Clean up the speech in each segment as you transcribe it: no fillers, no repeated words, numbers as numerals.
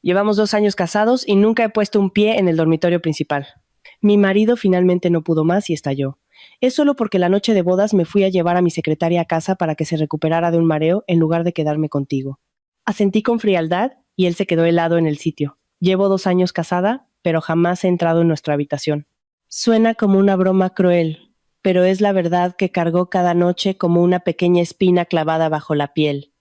Llevamos 2 años casados y nunca he puesto un pie en el dormitorio principal. Mi marido finalmente no pudo más y estalló. Es solo porque la noche de bodas me fui a llevar a mi secretaria a casa para que se recuperara de un mareo en lugar de quedarme contigo. Asentí con frialdad y él se quedó helado en el sitio. Llevo 2 años casada, pero jamás he entrado en nuestra habitación. Suena como una broma cruel, pero es la verdad que cargó cada noche como una pequeña espina clavada bajo la piel.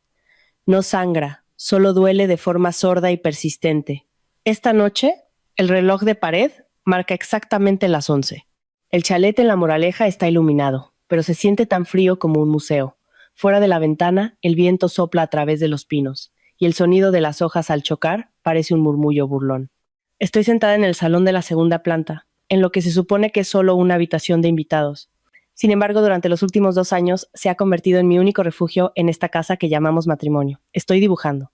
No sangra, solo duele de forma sorda y persistente. Esta noche, el reloj de pared marca exactamente las 11. El chalet en La Moraleja está iluminado, pero se siente tan frío como un museo. Fuera de la ventana, el viento sopla a través de los pinos, y el sonido de las hojas al chocar parece un murmullo burlón. Estoy sentada en el salón de la segunda planta, en lo que se supone que es solo una habitación de invitados. Sin embargo, durante los últimos 2 años se ha convertido en mi único refugio en esta casa que llamamos matrimonio. Estoy dibujando.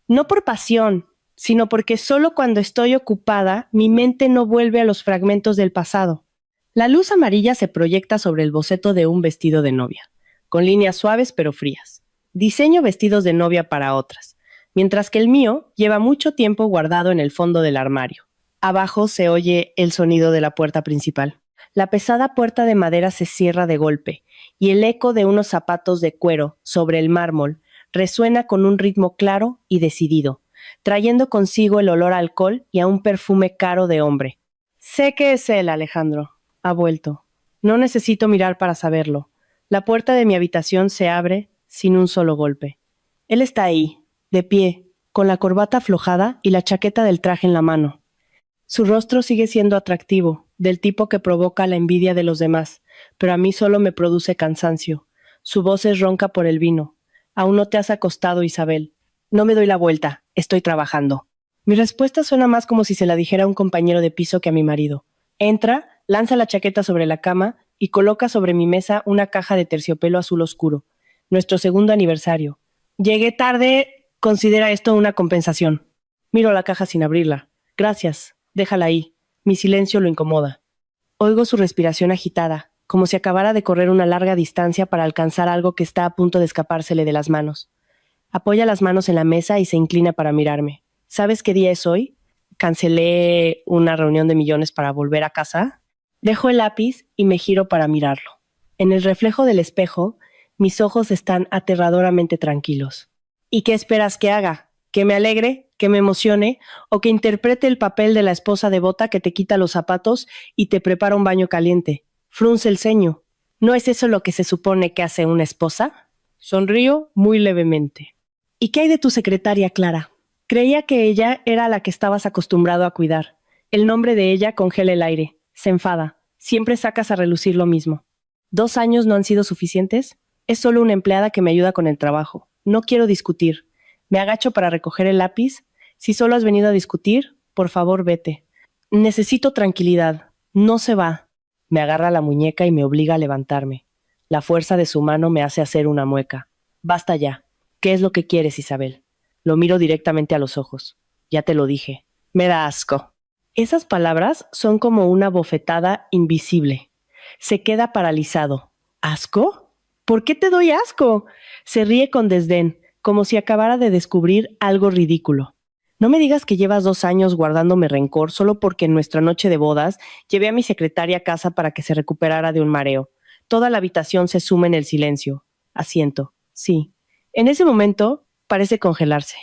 No por pasión, sino porque solo cuando estoy ocupada mi mente no vuelve a los fragmentos del pasado. La luz amarilla se proyecta sobre el boceto de un vestido de novia, con líneas suaves pero frías. Diseño vestidos de novia para otras, mientras que el mío lleva mucho tiempo guardado en el fondo del armario. Abajo se oye el sonido de la puerta principal. La pesada puerta de madera se cierra de golpe, y el eco de unos zapatos de cuero sobre el mármol resuena con un ritmo claro y decidido, trayendo consigo el olor a alcohol y a un perfume caro de hombre. Sé que es él, Alejandro. Ha vuelto. No necesito mirar para saberlo. La puerta de mi habitación se abre sin un solo golpe. Él está ahí, de pie, con la corbata aflojada y la chaqueta del traje en la mano. Su rostro sigue siendo atractivo, del tipo que provoca la envidia de los demás, pero a mí solo me produce cansancio. Su voz es ronca por el vino. Aún no te has acostado, Isabel. No me doy la vuelta, estoy trabajando. Mi respuesta suena más como si se la dijera a un compañero de piso que a mi marido. Entra, lanza la chaqueta sobre la cama y coloca sobre mi mesa una caja de terciopelo azul oscuro. Nuestro segundo aniversario. Llegué tarde, considera esto una compensación. Miro la caja sin abrirla. Gracias, déjala ahí. Mi silencio lo incomoda. Oigo su respiración agitada, como si acabara de correr una larga distancia para alcanzar algo que está a punto de escapársele de las manos. Apoya las manos en la mesa y se inclina para mirarme. ¿Sabes qué día es hoy? Cancelé una reunión de millones para volver a casa. Dejo el lápiz y me giro para mirarlo. En el reflejo del espejo, mis ojos están aterradoramente tranquilos. ¿Y qué esperas que haga? ¿Que me alegre? ¿Que me emocione? ¿O que interprete el papel de la esposa devota que te quita los zapatos y te prepara un baño caliente? Frunce el ceño. ¿No es eso lo que se supone que hace una esposa? Sonrío muy levemente. ¿Y qué hay de tu secretaria, Clara? Creía que ella era la que estabas acostumbrado a cuidar. El nombre de ella congela el aire. Se enfada. Siempre sacas a relucir lo mismo. ¿2 años no han sido suficientes? Es solo una empleada que me ayuda con el trabajo. No quiero discutir. Me agacho para recoger el lápiz. Si solo has venido a discutir, por favor vete. Necesito tranquilidad. No se va. Me agarra la muñeca y me obliga a levantarme. La fuerza de su mano me hace hacer una mueca. Basta ya. ¿Qué es lo que quieres, Isabel? Lo miro directamente a los ojos. Ya te lo dije. Me da asco. Esas palabras son como una bofetada invisible. Se queda paralizado. ¿Asco? ¿Por qué te doy asco? Se ríe con desdén, como si acabara de descubrir algo ridículo. No me digas que llevas 2 años guardándome rencor solo porque en nuestra noche de bodas llevé a mi secretaria a casa para que se recuperara de un mareo. Toda la habitación se suma en el silencio. Asiento. Sí. En ese momento parece congelarse.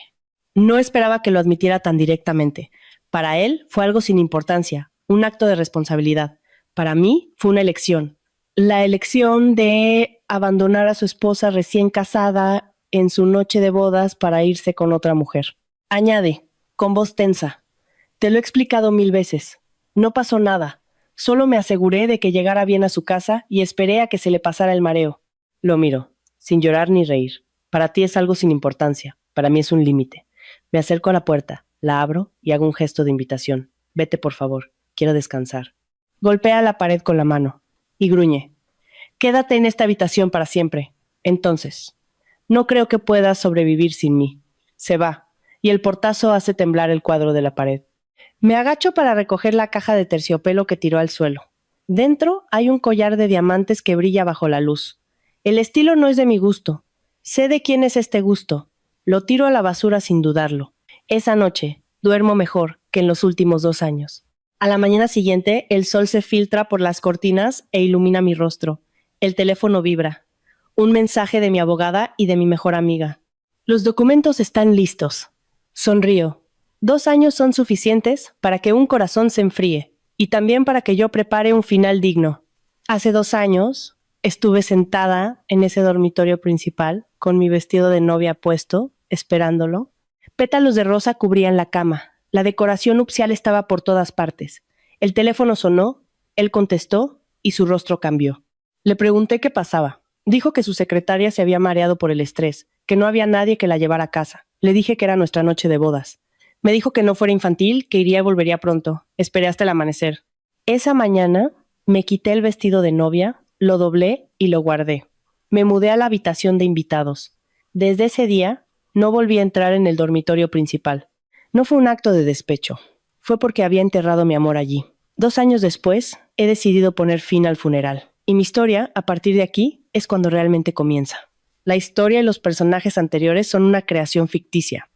No esperaba que lo admitiera tan directamente. Para él fue algo sin importancia, un acto de responsabilidad. Para mí fue una elección. La elección de abandonar a su esposa recién casada en su noche de bodas para irse con otra mujer. Añade, con voz tensa. Te lo he explicado 1000 veces. No pasó nada. Solo me aseguré de que llegara bien a su casa y esperé a que se le pasara el mareo. Lo miro, sin llorar ni reír. Para ti es algo sin importancia. Para mí es un límite. Me acerco a la puerta, la abro y hago un gesto de invitación. Vete, por favor. Quiero descansar. Golpea la pared con la mano y gruñe. Quédate en esta habitación para siempre. Entonces, no creo que puedas sobrevivir sin mí. Se va, y el portazo hace temblar el cuadro de la pared. Me agacho para recoger la caja de terciopelo que tiró al suelo. Dentro hay un collar de diamantes que brilla bajo la luz. El estilo no es de mi gusto. Sé de quién es este gusto. Lo tiro a la basura sin dudarlo. Esa noche, Duermo mejor que en los últimos 2 años. A la mañana siguiente, el sol se filtra por las cortinas e ilumina mi rostro. El teléfono vibra. Un mensaje de mi abogada y de mi mejor amiga. Los documentos están listos. Sonrío. 2 años son suficientes para que un corazón se enfríe y también para que yo prepare un final digno. Hace 2 años estuve sentada en ese dormitorio principal con mi vestido de novia puesto, esperándolo. Pétalos de rosa cubrían la cama. La decoración nupcial estaba por todas partes. El teléfono sonó, él contestó y su rostro cambió. Le pregunté qué pasaba. Dijo que su secretaria se había mareado por el estrés, que no había nadie que la llevara a casa. Le dije que era nuestra noche de bodas. Me dijo que no fuera infantil, que iría y volvería pronto. Esperé hasta el amanecer. Esa mañana me quité el vestido de novia, lo doblé y lo guardé. Me mudé a la habitación de invitados. Desde ese día no volví a entrar en el dormitorio principal. No fue un acto de despecho. Fue porque había enterrado mi amor allí. 2 años después, he decidido poner fin al funeral. Y mi historia, a partir de aquí, es cuando realmente comienza. La historia y los personajes anteriores son una creación ficticia.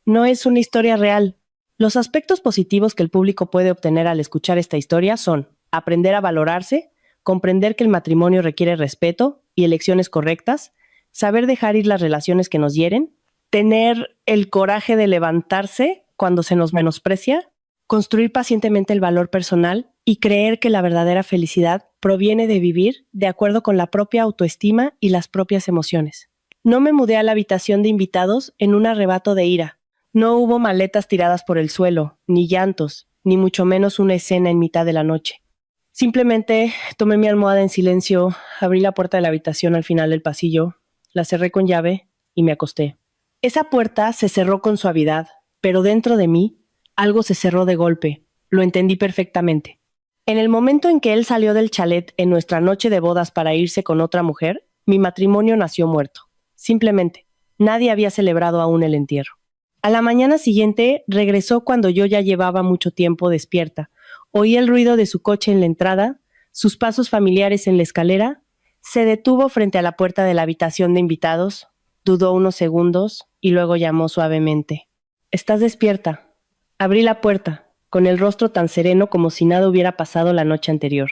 No es una historia real. Los aspectos positivos que el público puede obtener al escuchar esta historia son aprender a valorarse, comprender que el matrimonio requiere respeto y elecciones correctas, saber dejar ir las relaciones que nos hieren, tener el coraje de levantarse cuando se nos menosprecia, construir pacientemente el valor personal y creer que la verdadera felicidad proviene de vivir de acuerdo con la propia autoestima y las propias emociones. No me mudé a la habitación de invitados en un arrebato de ira. No hubo maletas tiradas por el suelo, ni llantos, ni mucho menos una escena en mitad de la noche. Simplemente tomé mi almohada en silencio, abrí la puerta de la habitación al final del pasillo, la cerré con llave y me acosté. Esa puerta se cerró con suavidad, pero dentro de mí algo se cerró de golpe. Lo entendí perfectamente. En el momento en que él salió del chalet en nuestra noche de bodas para irse con otra mujer, mi matrimonio nació muerto. Simplemente, nadie había celebrado aún el entierro. A la mañana siguiente regresó cuando yo ya llevaba mucho tiempo despierta. Oí el ruido de su coche en la entrada, sus pasos familiares en la escalera, se detuvo frente a la puerta de la habitación de invitados, dudó unos segundos y luego llamó suavemente. «¿Estás despierta?» Abrí la puerta, con el rostro tan sereno como si nada hubiera pasado la noche anterior.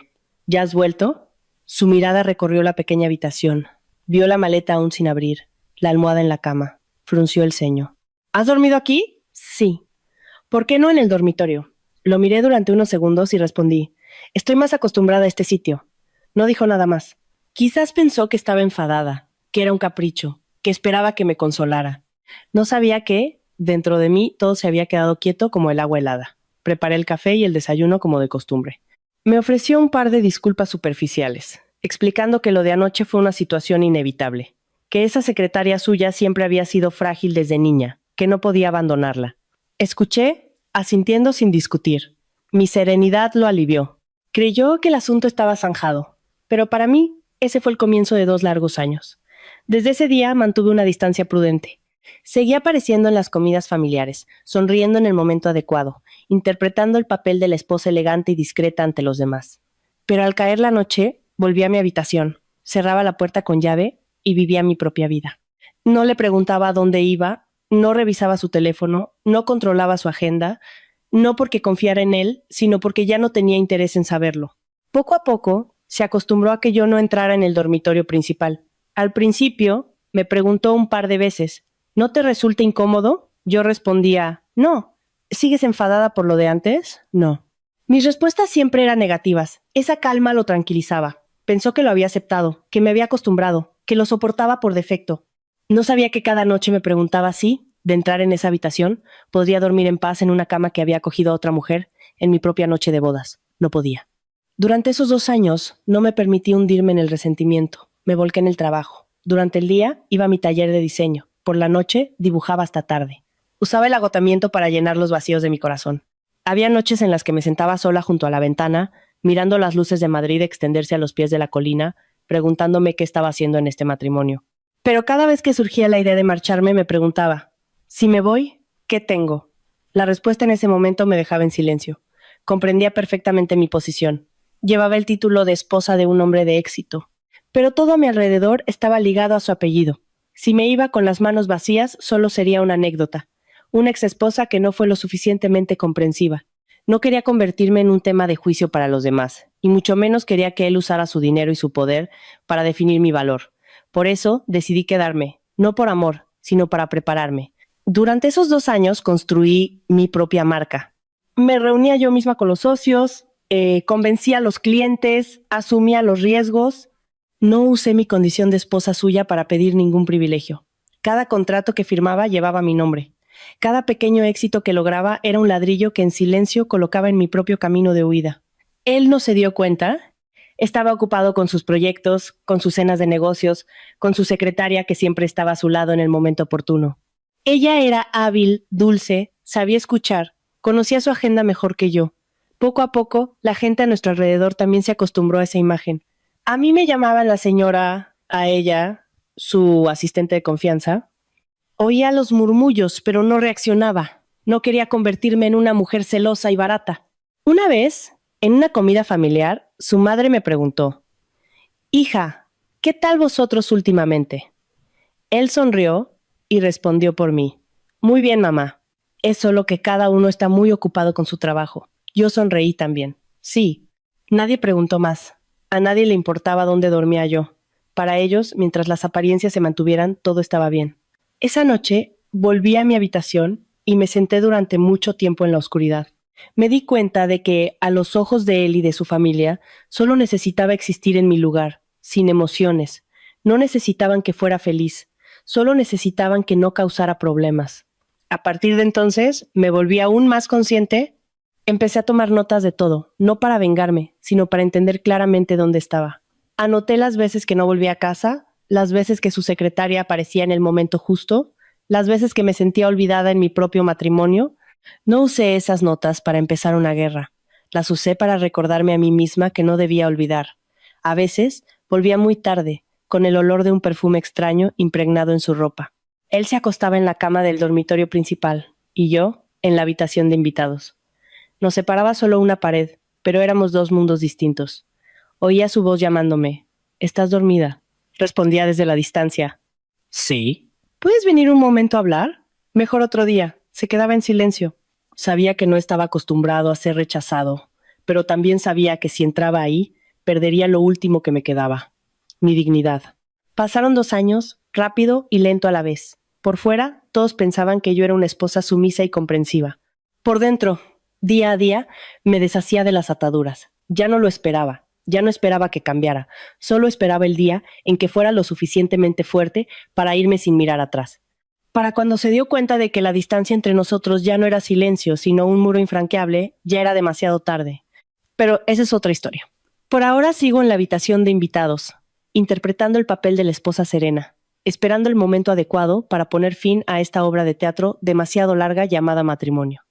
«¿Ya has vuelto?» Su mirada recorrió la pequeña habitación. Vio la maleta aún sin abrir, la almohada en la cama. Frunció el ceño. «¿Has dormido aquí?» «Sí». «¿Por qué no en el dormitorio?» Lo miré durante unos segundos y respondí. «Estoy más acostumbrada a este sitio». No dijo nada más. Quizás pensó que estaba enfadada, que era un capricho, que esperaba que me consolara. No sabía que, dentro de mí, todo se había quedado quieto como el agua helada. Preparé el café y el desayuno como de costumbre. Me ofreció un par de disculpas superficiales, explicando que lo de anoche fue una situación inevitable, que esa secretaria suya siempre había sido frágil desde niña, que no podía abandonarla. Escuché, asintiendo sin discutir. Mi serenidad lo alivió. Creyó que el asunto estaba zanjado, pero para mí ese fue el comienzo de 2 largos años. Desde ese día mantuve una distancia prudente. Seguía apareciendo en las comidas familiares, sonriendo en el momento adecuado, interpretando el papel de la esposa elegante y discreta ante los demás. Pero al caer la noche, volví a mi habitación, cerraba la puerta con llave y vivía mi propia vida. No le preguntaba a dónde iba, no revisaba su teléfono, no controlaba su agenda, no porque confiara en él, sino porque ya no tenía interés en saberlo. Poco a poco, se acostumbró a que yo no entrara en el dormitorio principal. Al principio, me preguntó un par de veces, ¿no te resulta incómodo? Yo respondía, no. ¿Sigues enfadada por lo de antes? No. Mis respuestas siempre eran negativas. Esa calma lo tranquilizaba. Pensó que lo había aceptado, que me había acostumbrado, que lo soportaba por defecto. No sabía que cada noche me preguntaba si, de entrar en esa habitación, podría dormir en paz en una cama que había acogido a otra mujer en mi propia noche de bodas. No podía. Durante esos 2 años no me permití hundirme en el resentimiento. Me volqué en el trabajo. Durante el día iba a mi taller de diseño. Por la noche dibujaba hasta tarde. Usaba el agotamiento para llenar los vacíos de mi corazón. Había noches en las que me sentaba sola junto a la ventana, mirando las luces de Madrid extenderse a los pies de la colina, preguntándome qué estaba haciendo en este matrimonio. Pero cada vez que surgía la idea de marcharme me preguntaba, si me voy, ¿qué tengo? La respuesta en ese momento me dejaba en silencio. Comprendía perfectamente mi posición. Llevaba el título de esposa de un hombre de éxito. Pero todo a mi alrededor estaba ligado a su apellido. Si me iba con las manos vacías, solo sería una anécdota. una exesposa que no fue lo suficientemente comprensiva. No quería convertirme en un tema de juicio para los demás, y mucho menos quería que él usara su dinero y su poder para definir mi valor. Por eso decidí quedarme, no por amor, sino para prepararme. Durante esos 2 años construí mi propia marca. Me reunía yo misma con los socios, convencía a los clientes, asumía los riesgos. No usé mi condición de esposa suya para pedir ningún privilegio. Cada contrato que firmaba llevaba mi nombre. Cada pequeño éxito que lograba era un ladrillo que en silencio colocaba en mi propio camino de huida. Él no se dio cuenta. Estaba ocupado con sus proyectos, con sus cenas de negocios, con su secretaria que siempre estaba a su lado en el momento oportuno. Ella era hábil, dulce, sabía escuchar, conocía su agenda mejor que yo. Poco a poco, la gente a nuestro alrededor también se acostumbró a esa imagen. A mí me llamaban la señora, a ella, su asistente de confianza. Oía los murmullos, pero no reaccionaba. No quería convertirme en una mujer celosa y barata. Una vez, en una comida familiar, su madre me preguntó: «Hija, ¿qué tal vosotros últimamente?». Él sonrió y respondió por mí: «Muy bien, mamá. Es solo que cada uno está muy ocupado con su trabajo». Yo sonreí también. Sí. Nadie preguntó más. A nadie le importaba dónde dormía yo. Para ellos, mientras las apariencias se mantuvieran, todo estaba bien. Esa noche volví a mi habitación y me senté durante mucho tiempo en la oscuridad. Me di cuenta de que, a los ojos de él y de su familia, solo necesitaba existir en mi lugar, sin emociones. No necesitaban que fuera feliz, solo necesitaban que no causara problemas. A partir de entonces, me volví aún más consciente. Empecé a tomar notas de todo, no para vengarme, sino para entender claramente dónde estaba. Anoté las veces que no volví a casa, las veces que su secretaria aparecía en el momento justo, las veces que me sentía olvidada en mi propio matrimonio. No usé esas notas para empezar una guerra. Las usé para recordarme a mí misma que no debía olvidar. A veces volvía muy tarde, con el olor de un perfume extraño impregnado en su ropa. Él se acostaba en la cama del dormitorio principal, y yo en la habitación de invitados. Nos separaba solo una pared, pero éramos dos mundos distintos. Oía su voz llamándome. «¿Estás dormida?». Respondía desde la distancia: «Sí». «¿Puedes venir un momento a hablar?». «Mejor otro día». Se quedaba en silencio. Sabía que no estaba acostumbrado a ser rechazado, pero también sabía que si entraba ahí, perdería lo último que me quedaba: mi dignidad. Pasaron 2 años, rápido y lento a la vez. Por fuera, todos pensaban que yo era una esposa sumisa y comprensiva. Por dentro, día a día, me deshacía de las ataduras. Ya no lo esperaba. Ya no esperaba que cambiara. Solo esperaba el día en que fuera lo suficientemente fuerte para irme sin mirar atrás. Para cuando se dio cuenta de que la distancia entre nosotros ya no era silencio, sino un muro infranqueable, ya era demasiado tarde. Pero esa es otra historia. Por ahora sigo en la habitación de invitados, interpretando el papel de la esposa serena, esperando el momento adecuado para poner fin a esta obra de teatro demasiado larga llamada matrimonio.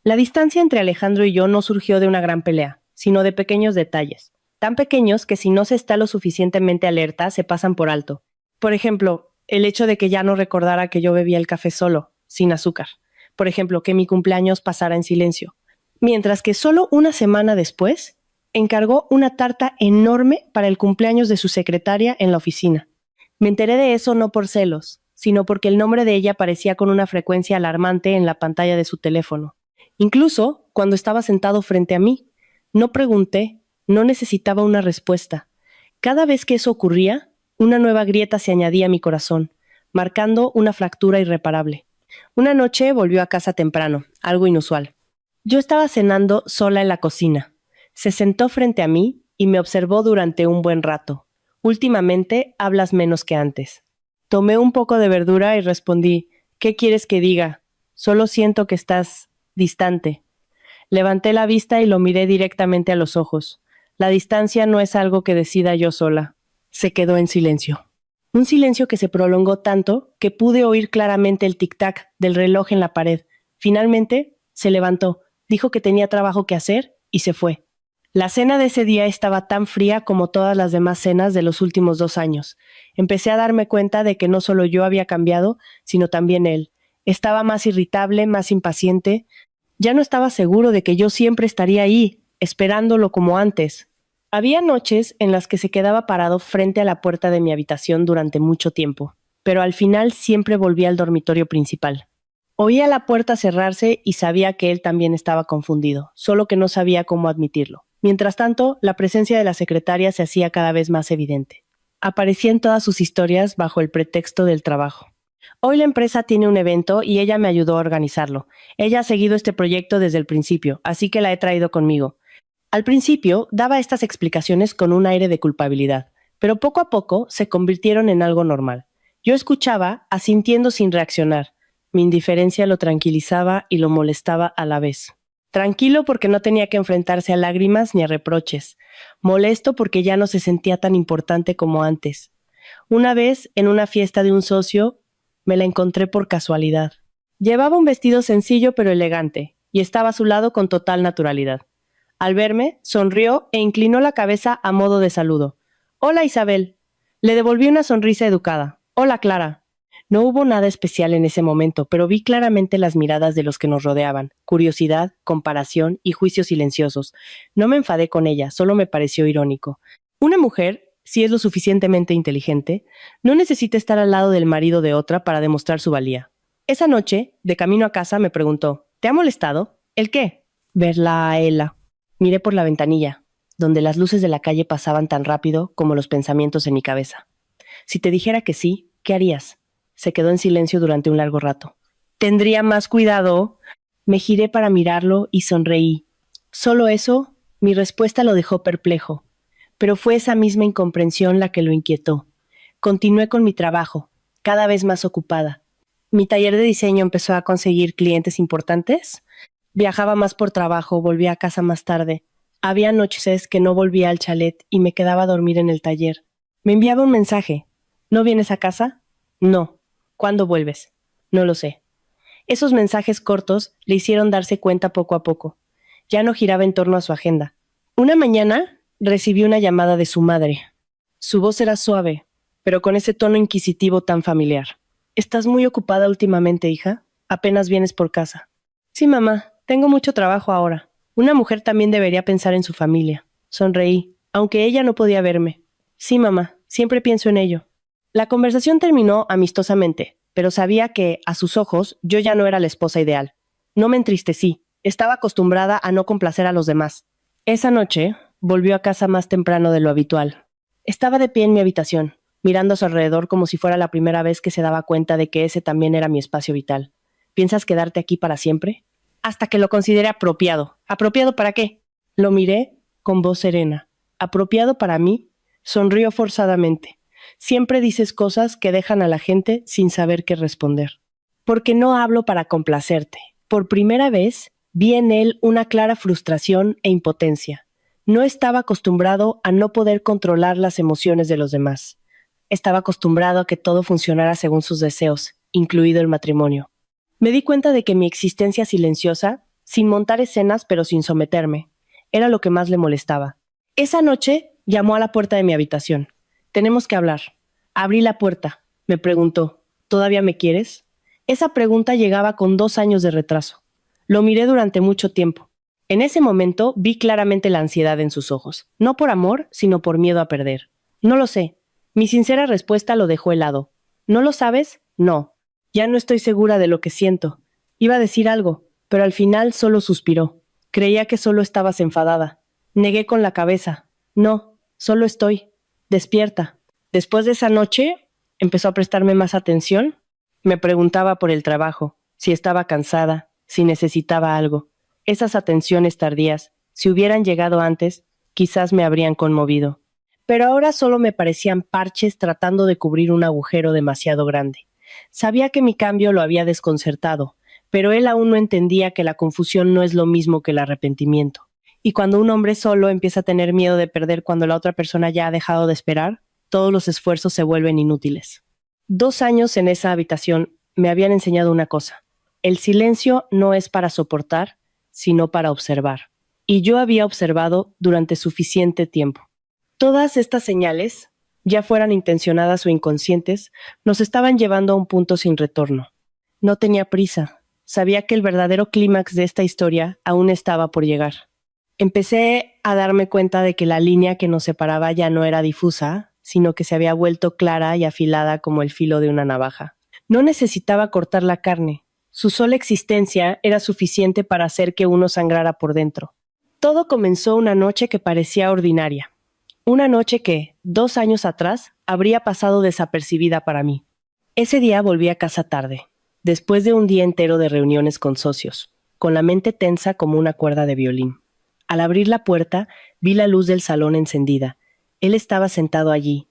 La distancia entre Alejandro y yo no surgió de una gran pelea, sino de pequeños detalles, tan pequeños que si no se está lo suficientemente alerta se pasan por alto. Por ejemplo, el hecho de que ya no recordara que yo bebía el café solo, sin azúcar. Por ejemplo, que mi cumpleaños pasara en silencio. Mientras que solo una semana después, encargó una tarta enorme para el cumpleaños de su secretaria en la oficina. Me enteré de eso no por celos, sino porque el nombre de ella aparecía con una frecuencia alarmante en la pantalla de su teléfono. Incluso cuando estaba sentado frente a mí. No pregunté, no necesitaba una respuesta. Cada vez que eso ocurría, una nueva grieta se añadía a mi corazón, marcando una fractura irreparable. Una noche volvió a casa temprano, algo inusual. Yo estaba cenando sola en la cocina. Se sentó frente a mí y me observó durante un buen rato. «Últimamente hablas menos que antes». Tomé un poco de verdura y respondí: «¿Qué quieres que diga? Solo siento que estás distante». Levanté la vista y lo miré directamente a los ojos. La distancia no es algo que decida yo sola. Se quedó en silencio. Un silencio que se prolongó tanto que pude oír claramente el tic-tac del reloj en la pared. Finalmente, se levantó, dijo que tenía trabajo que hacer y se fue. La cena de ese día estaba tan fría como todas las demás cenas de los últimos 2 años. Empecé a darme cuenta de que no solo yo había cambiado, sino también él. Estaba más irritable, más impaciente. Ya no estaba seguro de que yo siempre estaría ahí, esperándolo como antes. Había noches en las que se quedaba parado frente a la puerta de mi habitación durante mucho tiempo, pero al final siempre volvía al dormitorio principal. Oía la puerta cerrarse y sabía que él también estaba confundido, solo que no sabía cómo admitirlo. Mientras tanto, la presencia de la secretaria se hacía cada vez más evidente. Aparecía en todas sus historias bajo el pretexto del trabajo. Hoy la empresa tiene un evento y ella me ayudó a organizarlo. Ella ha seguido este proyecto desde el principio, así que la he traído conmigo. Al principio daba estas explicaciones con un aire de culpabilidad, pero poco a poco se convirtieron en algo normal. Yo escuchaba, asintiendo sin reaccionar. Mi indiferencia lo tranquilizaba y lo molestaba a la vez. Tranquilo porque no tenía que enfrentarse a lágrimas ni a reproches. Molesto porque ya no se sentía tan importante como antes. Una vez, en una fiesta de un socio, me la encontré por casualidad. Llevaba un vestido sencillo pero elegante, y estaba a su lado con total naturalidad. Al verme, sonrió e inclinó la cabeza a modo de saludo. «Hola, Isabel». Le devolví una sonrisa educada. «Hola, Clara». No hubo nada especial en ese momento, pero vi claramente las miradas de los que nos rodeaban. Curiosidad, comparación y juicios silenciosos. No me enfadé con ella, solo me pareció irónico. Una mujer, si es lo suficientemente inteligente, no necesita estar al lado del marido de otra para demostrar su valía. Esa noche, de camino a casa, me preguntó, «¿Te ha molestado? ¿El qué?» Verla a ella. Miré por la ventanilla, donde las luces de la calle pasaban tan rápido como los pensamientos en mi cabeza. Si te dijera que sí, ¿qué harías? Se quedó en silencio durante un largo rato. ¿Tendría más cuidado? Me giré para mirarlo y sonreí. ¿Solo eso? Mi respuesta lo dejó perplejo. Pero fue esa misma incomprensión la que lo inquietó. Continué con mi trabajo, cada vez más ocupada. Mi taller de diseño empezó a conseguir clientes importantes. Viajaba más por trabajo, volvía a casa más tarde. Había noches que no volvía al chalet y me quedaba a dormir en el taller. Me enviaba un mensaje. ¿No vienes a casa? No. ¿Cuándo vuelves? No lo sé. Esos mensajes cortos le hicieron darse cuenta poco a poco. Ya no giraba en torno a su agenda. Una mañana recibí una llamada de su madre. Su voz era suave, pero con ese tono inquisitivo tan familiar. ¿Estás muy ocupada últimamente, hija? Apenas vienes por casa. Sí, mamá, tengo mucho trabajo ahora. Una mujer también debería pensar en su familia. Sonreí, aunque ella no podía verme. Sí, mamá, siempre pienso en ello. La conversación terminó amistosamente, pero sabía que, a sus ojos, yo ya no era la esposa ideal. No me entristecí. Estaba acostumbrada a no complacer a los demás. Esa noche, volvió a casa más temprano de lo habitual. Estaba de pie en mi habitación, mirando a su alrededor como si fuera la primera vez que se daba cuenta de que ese también era mi espacio vital. ¿Piensas quedarte aquí para siempre? Hasta que lo considere apropiado. ¿Apropiado para qué? Lo miré con voz serena. ¿Apropiado para mí? Sonrió forzadamente. Siempre dices cosas que dejan a la gente sin saber qué responder. Porque no hablo para complacerte. Por primera vez, vi en él una clara frustración e impotencia. No estaba acostumbrado a no poder controlar las emociones de los demás. Estaba acostumbrado a que todo funcionara según sus deseos, incluido el matrimonio. Me di cuenta de que mi existencia silenciosa, sin montar escenas pero sin someterme, era lo que más le molestaba. Esa noche llamó a la puerta de mi habitación. «Tenemos que hablar». Abrí la puerta. Me preguntó, ¿todavía me quieres? Esa pregunta llegaba con 2 años de retraso. Lo miré durante mucho tiempo. En ese momento vi claramente la ansiedad en sus ojos. No por amor, sino por miedo a perder. No lo sé. Mi sincera respuesta lo dejó helado. ¿No lo sabes? No. Ya no estoy segura de lo que siento. Iba a decir algo, pero al final solo suspiró. Creía que solo estabas enfadada. Negué con la cabeza. No, solo estoy despierta. Después de esa noche, empezó a prestarme más atención. Me preguntaba por el trabajo, si estaba cansada, si necesitaba algo. Esas atenciones tardías, si hubieran llegado antes, quizás me habrían conmovido. Pero ahora solo me parecían parches tratando de cubrir un agujero demasiado grande. Sabía que mi cambio lo había desconcertado, pero él aún no entendía que la confusión no es lo mismo que el arrepentimiento. Y cuando un hombre solo empieza a tener miedo de perder cuando la otra persona ya ha dejado de esperar, todos los esfuerzos se vuelven inútiles. 2 años en esa habitación me habían enseñado una cosa. El silencio no es para soportar, sino para observar. Y yo había observado durante suficiente tiempo. Todas estas señales, ya fueran intencionadas o inconscientes, nos estaban llevando a un punto sin retorno. No tenía prisa. Sabía que el verdadero clímax de esta historia aún estaba por llegar. Empecé a darme cuenta de que la línea que nos separaba ya no era difusa, sino que se había vuelto clara y afilada como el filo de una navaja. No necesitaba cortar la carne, Su sola existencia era suficiente para hacer que uno sangrara por dentro. Todo comenzó una noche que parecía ordinaria. Una noche que, 2 años atrás, habría pasado desapercibida para mí. Ese día volví a casa tarde, después de un día entero de reuniones con socios, con la mente tensa como una cuerda de violín. Al abrir la puerta, vi la luz del salón encendida. Él estaba sentado allí,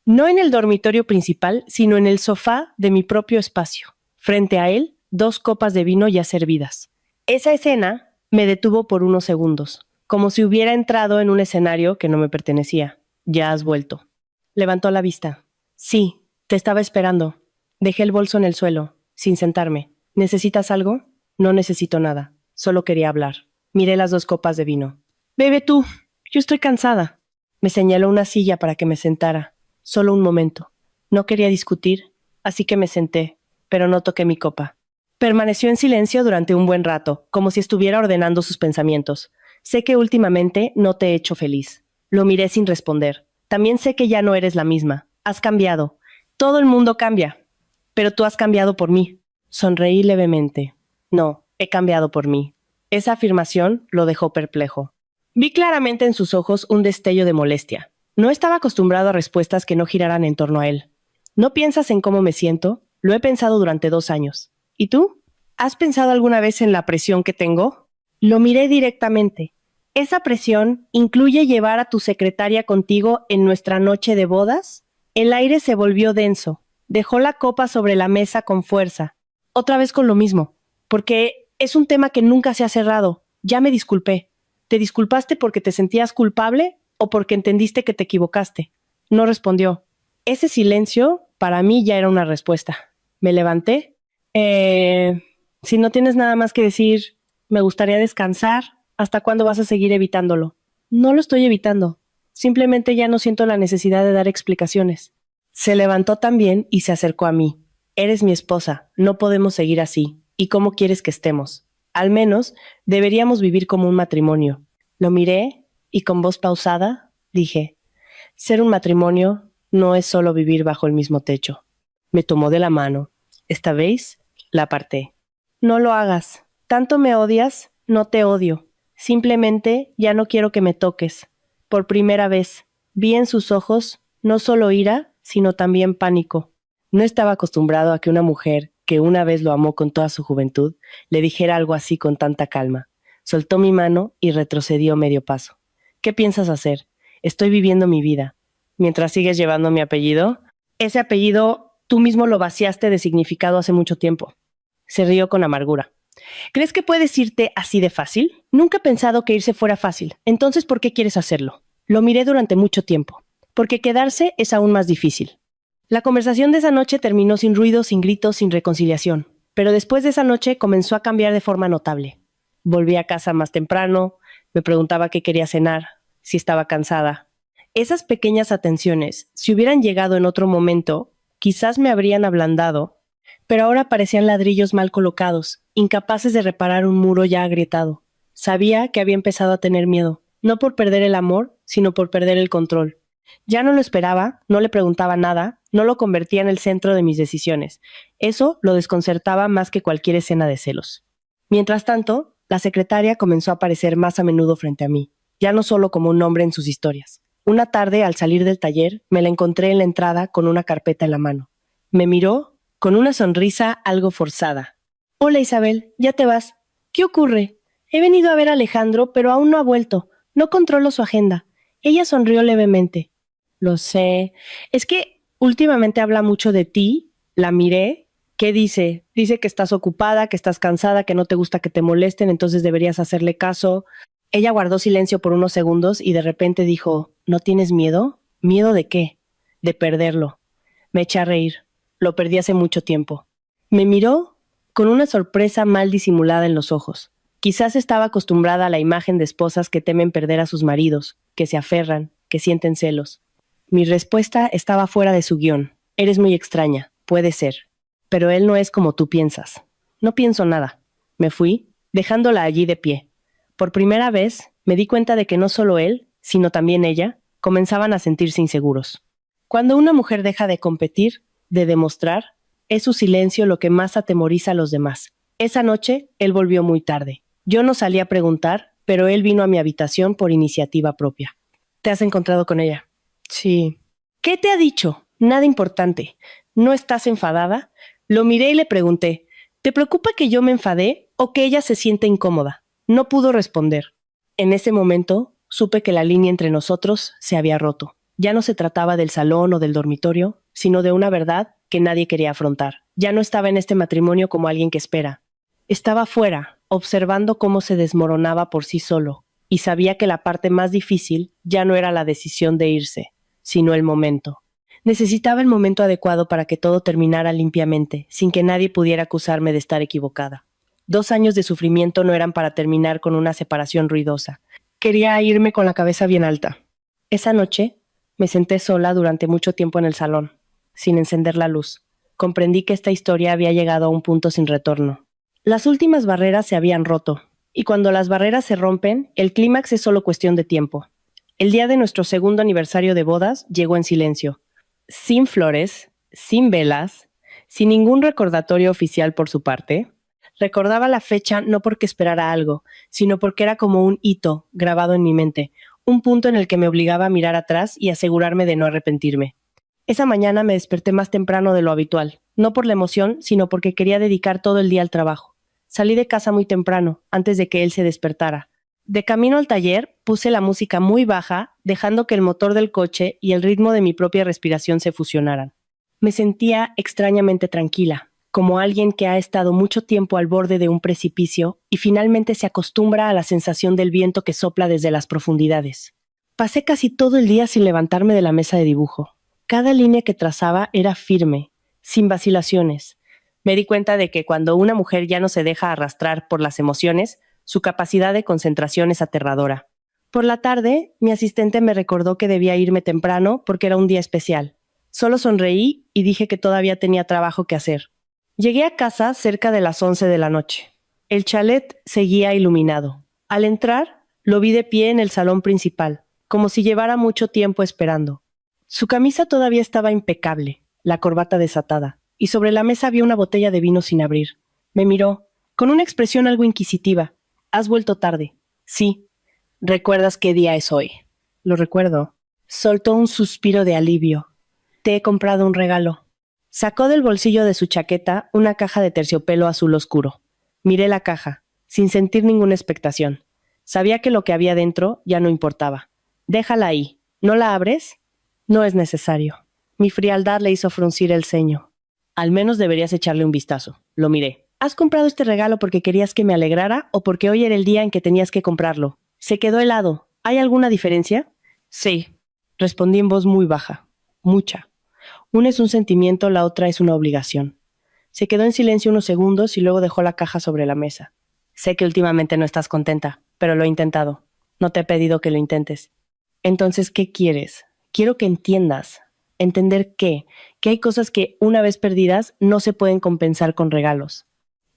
no en el dormitorio principal, sino en el sofá de mi propio espacio. Frente a él, 2 copas de vino ya servidas. Esa escena me detuvo por unos segundos, como si hubiera entrado en un escenario que no me pertenecía. Ya has vuelto. Levantó la vista. Sí, te estaba esperando. Dejé el bolso en el suelo, sin sentarme. ¿Necesitas algo? No necesito nada. Solo quería hablar. Miré las 2 copas de vino. Bebe tú. Yo estoy cansada. Me señaló una silla para que me sentara. Solo un momento. No quería discutir, así que me senté, pero no toqué mi copa. Permaneció en silencio durante un buen rato, como si estuviera ordenando sus pensamientos. Sé que últimamente no te he hecho feliz. Lo miré sin responder. También sé que ya no eres la misma. Has cambiado. Todo el mundo cambia. Pero tú has cambiado por mí. Sonreí levemente. No, he cambiado por mí. Esa afirmación lo dejó perplejo. Vi claramente en sus ojos un destello de molestia. No estaba acostumbrado a respuestas que no giraran en torno a él. ¿No piensas en cómo me siento? Lo he pensado durante 2 años. ¿Y tú? ¿Has pensado alguna vez en la presión que tengo? Lo miré directamente. ¿Esa presión incluye llevar a tu secretaria contigo en nuestra noche de bodas? El aire se volvió denso. Dejó la copa sobre la mesa con fuerza. Otra vez con lo mismo. Porque es un tema que nunca se ha cerrado. Ya me disculpé. ¿Te disculpaste porque te sentías culpable o porque entendiste que te equivocaste? No respondió. Ese silencio, para mí, ya era una respuesta. Me levanté. Si no tienes nada más que decir, me gustaría descansar. ¿Hasta cuándo vas a seguir evitándolo? No lo estoy evitando. Simplemente ya no siento la necesidad de dar explicaciones. Se levantó también y se acercó a mí. Eres mi esposa, no podemos seguir así. ¿Y cómo quieres que estemos? Al menos, deberíamos vivir como un matrimonio. Lo miré y con voz pausada dije, ser un matrimonio no es solo vivir bajo el mismo techo. Me tomó de la mano. Esta vez la aparté. No lo hagas. Tanto me odias, no te odio. Simplemente ya no quiero que me toques. Por primera vez, vi en sus ojos no solo ira, sino también pánico. No estaba acostumbrado a que una mujer, que una vez lo amó con toda su juventud, le dijera algo así con tanta calma. Soltó mi mano y retrocedió medio paso. ¿Qué piensas hacer? Estoy viviendo mi vida. Mientras sigues llevando mi apellido, ese apellido tú mismo lo vaciaste de significado hace mucho tiempo. Se rió con amargura. ¿Crees que puedes irte así de fácil? Nunca he pensado que irse fuera fácil. Entonces, ¿por qué quieres hacerlo? Lo miré durante mucho tiempo. Porque quedarse es aún más difícil. La conversación de esa noche terminó sin ruido, sin gritos, sin reconciliación. Pero después de esa noche comenzó a cambiar de forma notable. Volví a casa más temprano, me preguntaba qué quería cenar, si estaba cansada. Esas pequeñas atenciones, si hubieran llegado en otro momento, quizás me habrían ablandado, pero ahora parecían ladrillos mal colocados, incapaces de reparar un muro ya agrietado. Sabía que había empezado a tener miedo, no por perder el amor, sino por perder el control. Ya no lo esperaba, no le preguntaba nada, no lo convertía en el centro de mis decisiones. Eso lo desconcertaba más que cualquier escena de celos. Mientras tanto, la secretaria comenzó a aparecer más a menudo frente a mí, ya no solo como un nombre en sus historias. Una tarde, al salir del taller, me la encontré en la entrada con una carpeta en la mano. Me miró con una sonrisa algo forzada. Hola Isabel, ¿ya te vas? ¿Qué ocurre? He venido a ver a Alejandro, pero aún no ha vuelto. No controlo su agenda. Ella sonrió levemente. Lo sé. Es que últimamente habla mucho de ti. La miré. ¿Qué dice? Dice que estás ocupada, que estás cansada, que no te gusta que te molesten, entonces deberías hacerle caso. Ella guardó silencio por unos segundos y de repente dijo, ¿no tienes miedo? ¿Miedo de qué? De perderlo. Me eché a reír. Lo perdí hace mucho tiempo. Me miró con una sorpresa mal disimulada en los ojos. Quizás estaba acostumbrada a la imagen de esposas que temen perder a sus maridos, que se aferran, que sienten celos. Mi respuesta estaba fuera de su guión. Eres muy extraña, puede ser. Pero él no es como tú piensas. No pienso nada. Me fui, dejándola allí de pie. Por primera vez, me di cuenta de que no solo él, sino también ella, comenzaban a sentirse inseguros. Cuando una mujer deja de competir, de demostrar, es su silencio lo que más atemoriza a los demás. Esa noche, él volvió muy tarde. Yo no salí a preguntar, pero él vino a mi habitación por iniciativa propia. ¿Te has encontrado con ella? Sí. ¿Qué te ha dicho? Nada importante. ¿No estás enfadada? Lo miré y le pregunté, ¿te preocupa que yo me enfadé o que ella se siente incómoda? No pudo responder. En ese momento, supe que la línea entre nosotros se había roto. Ya no se trataba del salón o del dormitorio, sino de una verdad que nadie quería afrontar. Ya no estaba en este matrimonio como alguien que espera. Estaba fuera, observando cómo se desmoronaba por sí solo, y sabía que la parte más difícil ya no era la decisión de irse, sino el momento. Necesitaba el momento adecuado para que todo terminara limpiamente, sin que nadie pudiera acusarme de estar equivocada. 2 años de sufrimiento no eran para terminar con una separación ruidosa. Quería irme con la cabeza bien alta. Esa noche me senté sola durante mucho tiempo en el salón, sin encender la luz. Comprendí que esta historia había llegado a un punto sin retorno. Las últimas barreras se habían roto, y cuando las barreras se rompen, el clímax es solo cuestión de tiempo. El día de nuestro segundo aniversario de bodas llegó en silencio, sin flores, sin velas, sin ningún recordatorio oficial por su parte. Recordaba la fecha no porque esperara algo, sino porque era como un hito grabado en mi mente, un punto en el que me obligaba a mirar atrás y asegurarme de no arrepentirme. Esa mañana me desperté más temprano de lo habitual, no por la emoción, sino porque quería dedicar todo el día al trabajo. Salí de casa muy temprano, antes de que él se despertara. De camino al taller, puse la música muy baja, dejando que el motor del coche y el ritmo de mi propia respiración se fusionaran. Me sentía extrañamente tranquila, como alguien que ha estado mucho tiempo al borde de un precipicio y finalmente se acostumbra a la sensación del viento que sopla desde las profundidades. Pasé casi todo el día sin levantarme de la mesa de dibujo. Cada línea que trazaba era firme, sin vacilaciones. Me di cuenta de que cuando una mujer ya no se deja arrastrar por las emociones, su capacidad de concentración es aterradora. Por la tarde, mi asistente me recordó que debía irme temprano porque era un día especial. Solo sonreí y dije que todavía tenía trabajo que hacer. Llegué a casa cerca de las 11 de la noche. El chalet seguía iluminado. Al entrar, lo vi de pie en el salón principal, como si llevara mucho tiempo esperando. Su camisa todavía estaba impecable, la corbata desatada, y sobre la mesa había una botella de vino sin abrir. Me miró, con una expresión algo inquisitiva. «Has vuelto tarde». «Sí». «¿Recuerdas qué día es hoy?» «Lo recuerdo». Soltó un suspiro de alivio. «Te he comprado un regalo». Sacó del bolsillo de su chaqueta una caja de terciopelo azul oscuro. Miré la caja, sin sentir ninguna expectación. Sabía que lo que había dentro ya no importaba. «Déjala ahí. ¿No la abres?» «No es necesario». Mi frialdad le hizo fruncir el ceño. «Al menos deberías echarle un vistazo». Lo miré. ¿Has comprado este regalo porque querías que me alegrara o porque hoy era el día en que tenías que comprarlo? Se quedó helado. ¿Hay alguna diferencia? Sí, respondí en voz muy baja. Mucha. Una es un sentimiento, la otra es una obligación. Se quedó en silencio unos segundos y luego dejó la caja sobre la mesa. Sé que últimamente no estás contenta, pero lo he intentado. No te he pedido que lo intentes. Entonces, ¿qué quieres? Quiero que entiendas. ¿Entender qué? Que hay cosas que, una vez perdidas, no se pueden compensar con regalos.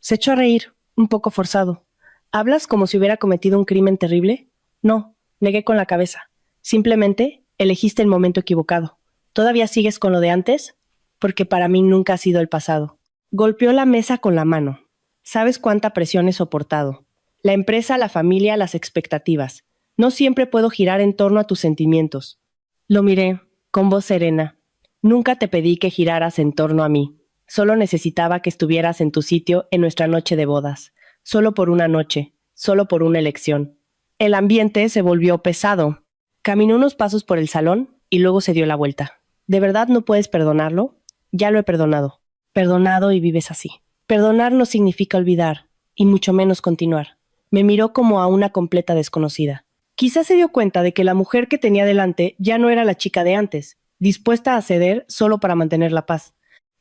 Se echó a reír, un poco forzado. ¿Hablas como si hubiera cometido un crimen terrible? No, negué con la cabeza. Simplemente elegiste el momento equivocado. ¿Todavía sigues con lo de antes? Porque para mí nunca ha sido el pasado. Golpeó la mesa con la mano. ¿Sabes cuánta presión he soportado? La empresa, la familia, las expectativas. No siempre puedo girar en torno a tus sentimientos. Lo miré, con voz serena. Nunca te pedí que giraras en torno a mí. Solo necesitaba que estuvieras en tu sitio en nuestra noche de bodas. Solo por una noche, solo por una elección. El ambiente se volvió pesado. Caminó unos pasos por el salón y luego se dio la vuelta. ¿De verdad no puedes perdonarlo? Ya lo he perdonado. Perdonado y vives así. Perdonar no significa olvidar, y mucho menos continuar. Me miró como a una completa desconocida. Quizás se dio cuenta de que la mujer que tenía delante ya no era la chica de antes, dispuesta a ceder solo para mantener la paz.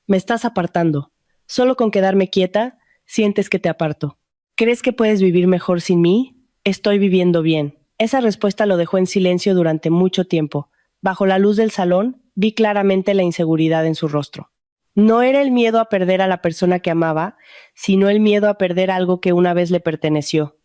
Me estás apartando. Solo con quedarme quieta, sientes que te aparto. ¿Crees que puedes vivir mejor sin mí? Estoy viviendo bien. Esa respuesta lo dejó en silencio durante mucho tiempo. Bajo la luz del salón, vi claramente la inseguridad en su rostro. No era el miedo a perder a la persona que amaba, sino el miedo a perder algo que una vez le perteneció.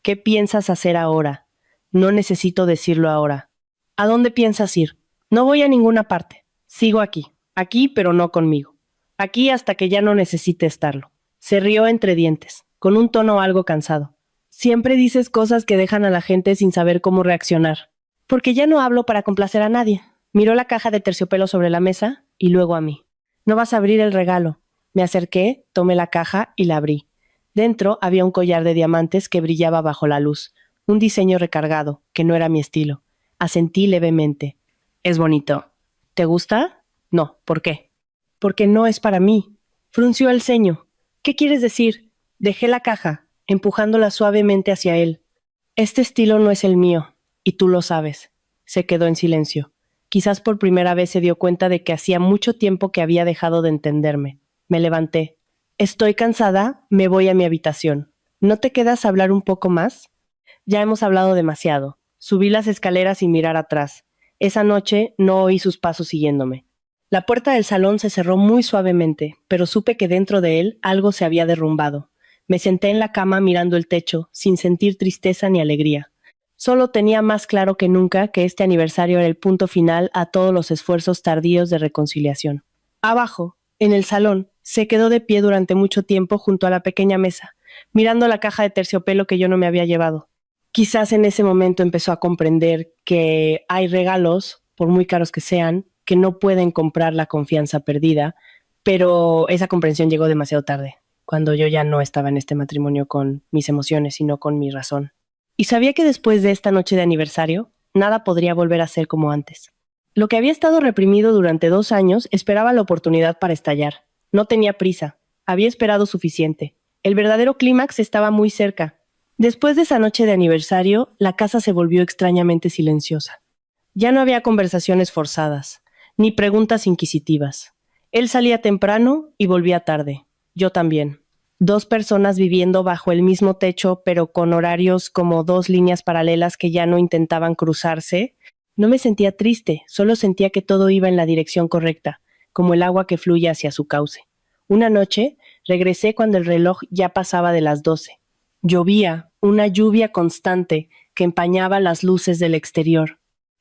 ¿Qué piensas hacer ahora? No necesito decirlo ahora. ¿A dónde piensas ir? No voy a ninguna parte. Sigo aquí. Aquí, pero no conmigo. Aquí hasta que ya no necesite estarlo. Se rió entre dientes, con un tono algo cansado. Siempre dices cosas que dejan a la gente sin saber cómo reaccionar. Porque ya no hablo para complacer a nadie. Miró la caja de terciopelo sobre la mesa y luego a mí. No vas a abrir el regalo. Me acerqué, tomé la caja y la abrí. Dentro había un collar de diamantes que brillaba bajo la luz. Un diseño recargado, que no era mi estilo. Asentí levemente. Es bonito. ¿Te gusta? No. ¿Por qué? Porque no es para mí. Frunció el ceño. ¿Qué quieres decir? Dejé la caja, empujándola suavemente hacia él. Este estilo no es el mío, y tú lo sabes. Se quedó en silencio. Quizás por primera vez se dio cuenta de que hacía mucho tiempo que había dejado de entenderme. Me levanté. Estoy cansada, me voy a mi habitación. ¿No te quedas a hablar un poco más? Ya hemos hablado demasiado. Subí las escaleras sin mirar atrás. Esa noche no oí sus pasos siguiéndome. La puerta del salón se cerró muy suavemente, pero supe que dentro de él algo se había derrumbado. Me senté en la cama mirando el techo, sin sentir tristeza ni alegría. Solo tenía más claro que nunca que este aniversario era el punto final a todos los esfuerzos tardíos de reconciliación. Abajo, en el salón, se quedó de pie durante mucho tiempo junto a la pequeña mesa, mirando la caja de terciopelo que yo no me había llevado. Quizás en ese momento empezó a comprender que hay regalos, por muy caros que sean, que no pueden comprar la confianza perdida, pero esa comprensión llegó demasiado tarde, cuando yo ya no estaba en este matrimonio con mis emociones, sino con mi razón. Y sabía que después de esta noche de aniversario, nada podría volver a ser como antes. Lo que había estado reprimido durante 2 años esperaba la oportunidad para estallar. No tenía prisa. Había esperado suficiente. El verdadero clímax estaba muy cerca. Después de esa noche de aniversario, la casa se volvió extrañamente silenciosa. Ya no había conversaciones forzadas, ni preguntas inquisitivas. Él salía temprano y volvía tarde. Yo también. 2 personas viviendo bajo el mismo techo, pero con horarios como 2 líneas paralelas que ya no intentaban cruzarse. No me sentía triste, solo sentía que todo iba en la dirección correcta, como el agua que fluye hacia su cauce. Una noche, regresé cuando el reloj ya pasaba de las 12. Llovía, una lluvia constante que empañaba las luces del exterior.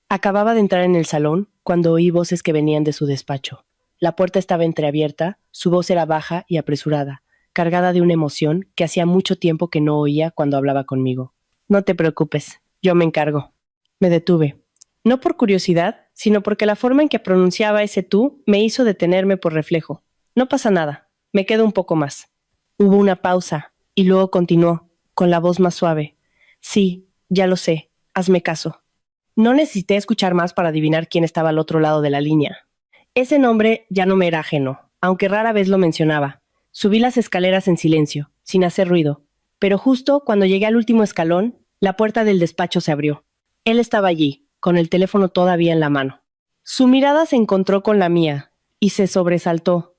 Acababa de entrar en el salón cuando oí voces que venían de su despacho. La puerta estaba entreabierta, su voz era baja y apresurada, cargada de una emoción que hacía mucho tiempo que no oía cuando hablaba conmigo. No te preocupes, yo me encargo. Me detuve. No por curiosidad, sino porque la forma en que pronunciaba ese tú me hizo detenerme por reflejo. No pasa nada, me quedo un poco más. Hubo una pausa, y luego continuó, con la voz más suave. Sí, ya lo sé, hazme caso. No necesité escuchar más para adivinar quién estaba al otro lado de la línea. Ese nombre ya no me era ajeno, aunque rara vez lo mencionaba. Subí las escaleras en silencio, sin hacer ruido, pero justo cuando llegué al último escalón, la puerta del despacho se abrió. Él estaba allí, con el teléfono todavía en la mano. Su mirada se encontró con la mía, y se sobresaltó.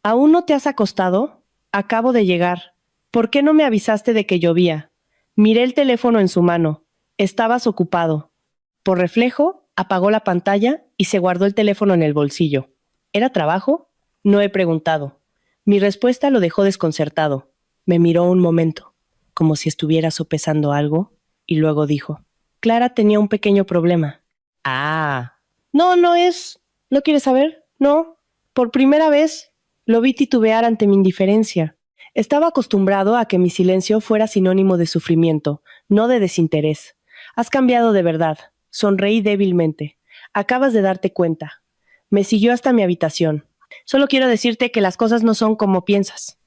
¿Aún no te has acostado? Acabo de llegar. ¿Por qué no me avisaste de que llovía? Miré el teléfono en su mano. Estabas ocupado. Por reflejo, apagó la pantalla y se guardó el teléfono en el bolsillo. ¿Era trabajo? No he preguntado. Mi respuesta lo dejó desconcertado. Me miró un momento, como si estuviera sopesando algo, y luego dijo: Clara tenía un pequeño problema. Ah. No, no es. ¿No quieres saber? No. Por primera vez lo vi titubear ante mi indiferencia. Estaba acostumbrado a que mi silencio fuera sinónimo de sufrimiento, no de desinterés. Has cambiado de verdad. Sonreí débilmente. Acabas de darte cuenta. Me siguió hasta mi habitación. Solo quiero decirte que las cosas no son como piensas.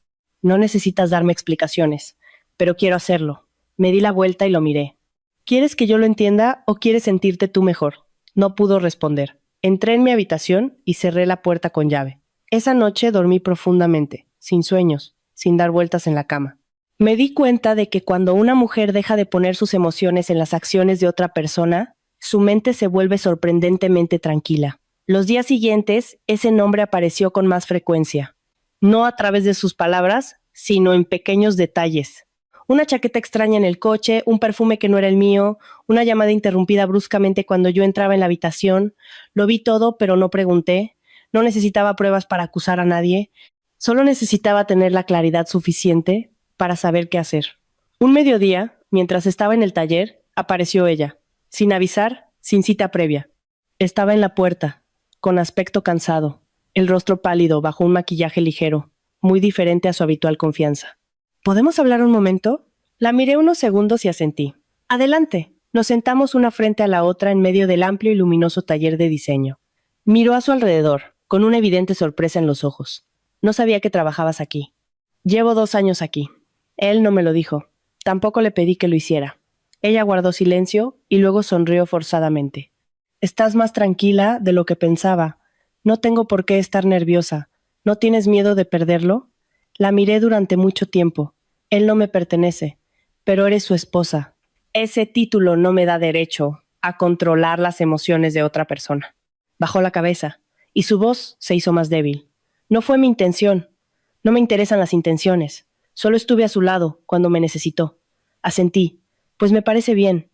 No necesitas darme explicaciones, pero quiero hacerlo. Me di la vuelta y lo miré. ¿Quieres que yo lo entienda o quieres sentirte tú mejor? No pudo responder. Entré en mi habitación y cerré la puerta con llave. Esa noche dormí profundamente, sin sueños, sin dar vueltas en la cama. Me di cuenta de que cuando una mujer deja de poner sus emociones en las acciones de otra persona, su mente se vuelve sorprendentemente tranquila. Los días siguientes, ese nombre apareció con más frecuencia. No a través de sus palabras, sino en pequeños detalles. Una chaqueta extraña en el coche, un perfume que no era el mío, una llamada interrumpida bruscamente cuando yo entraba en la habitación. Lo vi todo, pero no pregunté. No necesitaba pruebas para acusar a nadie. Solo necesitaba tener la claridad suficiente para saber qué hacer. Un mediodía, mientras estaba en el taller, apareció ella, sin avisar, sin cita previa. Estaba en la puerta, con aspecto cansado, el rostro pálido bajo un maquillaje ligero. muy diferente a su habitual confianza. ¿Podemos hablar un momento? La miré unos segundos y asentí. Adelante. Nos sentamos una frente a la otra en medio del amplio y luminoso taller de diseño. Miró a su alrededor, con una evidente sorpresa en los ojos. No sabía que trabajabas aquí. Llevo 2 años aquí. Él no me lo dijo. Tampoco le pedí que lo hiciera. Ella guardó silencio y luego sonrió forzadamente. Estás más tranquila de lo que pensaba. No tengo por qué estar nerviosa. ¿No tienes miedo de perderlo? La miré durante mucho tiempo. Él no me pertenece, pero eres su esposa. Ese título no me da derecho a controlar las emociones de otra persona. Bajó la cabeza, y su voz se hizo más débil. No fue mi intención. No me interesan las intenciones. Solo estuve a su lado cuando me necesitó. Asentí. Pues me parece bien.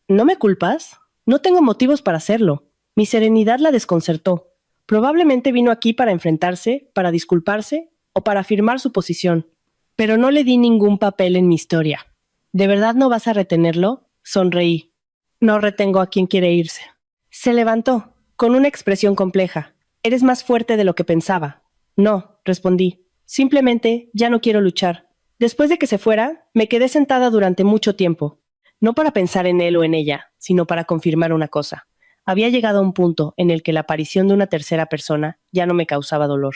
¿No me culpas? No tengo motivos para hacerlo. Mi serenidad la desconcertó. Probablemente vino aquí para enfrentarse, para disculparse o para afirmar su posición. Pero no le di ningún papel en mi historia. ¿De verdad no vas a retenerlo? Sonreí. No retengo a quien quiere irse. Se levantó, con una expresión compleja. Eres más fuerte de lo que pensaba. No, respondí. Simplemente ya no quiero luchar. Después de que se fuera, me quedé sentada durante mucho tiempo. No para pensar en él o en ella, sino para confirmar una cosa. Había llegado a un punto en el que la aparición de una tercera persona ya no me causaba dolor.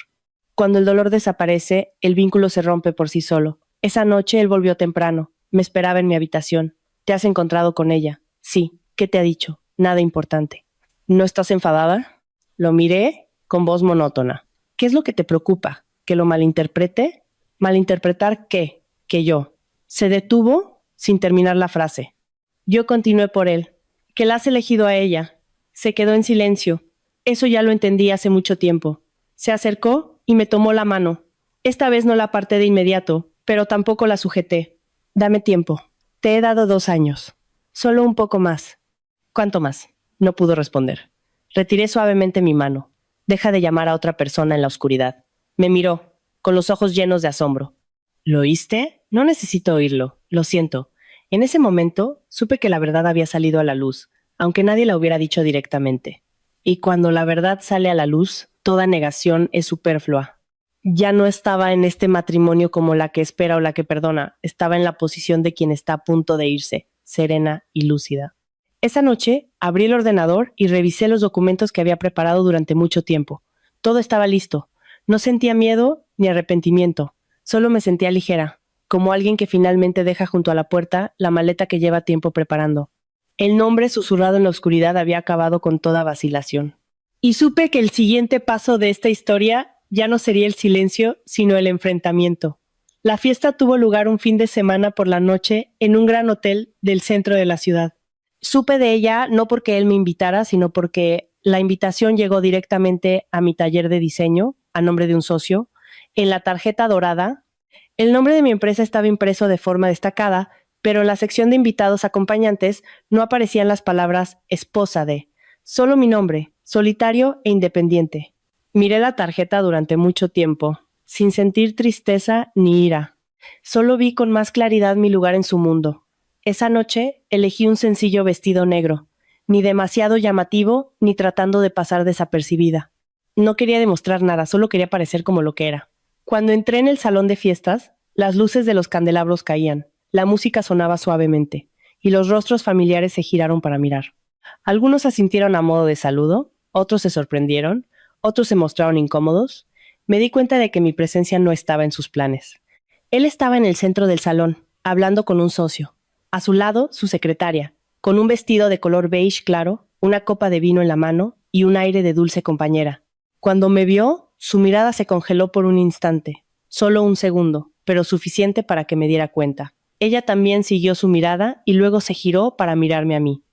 Cuando el dolor desaparece, el vínculo se rompe por sí solo. Esa noche él volvió temprano. Me esperaba en mi habitación. ¿Te has encontrado con ella? Sí. ¿Qué te ha dicho? Nada importante. ¿No estás enfadada? Lo miré con voz monótona. ¿Qué es lo que te preocupa? ¿Que lo malinterprete? ¿Malinterpretar qué? Que yo. Se detuvo sin terminar la frase. Yo continué por él. Que la has elegido a ella. Se quedó en silencio. Eso ya lo entendí hace mucho tiempo. Se acercó y me tomó la mano. Esta vez no la aparté de inmediato, pero tampoco la sujeté. Dame tiempo. Te he dado 2 años. Solo un poco más. ¿Cuánto más? No pudo responder. Retiré suavemente mi mano. Deja de llamar a otra persona en la oscuridad. Me miró, con los ojos llenos de asombro. ¿Lo oíste? No necesito oírlo. Lo siento. En ese momento, supe que la verdad había salido a la luz, aunque nadie la hubiera dicho directamente. Y cuando la verdad sale a la luz, toda negación es superflua. Ya no estaba en este matrimonio como la que espera o la que perdona, estaba en la posición de quien está a punto de irse, serena y lúcida. Esa noche abrí el ordenador y revisé los documentos que había preparado durante mucho tiempo. Todo estaba listo. No sentía miedo ni arrepentimiento, solo me sentía ligera, como alguien que finalmente deja junto a la puerta la maleta que lleva tiempo preparando. El nombre susurrado en la oscuridad había acabado con toda vacilación. Y supe que el siguiente paso de esta historia ya no sería el silencio, sino el enfrentamiento. La fiesta tuvo lugar un fin de semana por la noche en un gran hotel del centro de la ciudad. Supe de ella no porque él me invitara, sino porque la invitación llegó directamente a mi taller de diseño, a nombre de un socio. En la tarjeta dorada, el nombre de mi empresa estaba impreso de forma destacada, pero en la sección de invitados acompañantes no aparecían las palabras esposa de, solo mi nombre, solitario e independiente. Miré la tarjeta durante mucho tiempo, sin sentir tristeza ni ira. Solo vi con más claridad mi lugar en su mundo. Esa noche elegí un sencillo vestido negro, ni demasiado llamativo, ni tratando de pasar desapercibida. No quería demostrar nada, solo quería parecer como lo que era. Cuando entré en el salón de fiestas, las luces de los candelabros caían, la música sonaba suavemente, y los rostros familiares se giraron para mirar. Algunos asintieron a modo de saludo, otros se sorprendieron, otros se mostraron incómodos. Me di cuenta de que mi presencia no estaba en sus planes. Él estaba en el centro del salón, hablando con un socio. A su lado, su secretaria, con un vestido de color beige claro, una copa de vino en la mano y un aire de dulce compañera. Cuando me vio, su mirada se congeló por un instante, solo un segundo, pero suficiente para que me diera cuenta. Ella también siguió su mirada y luego se giró para mirarme a mí.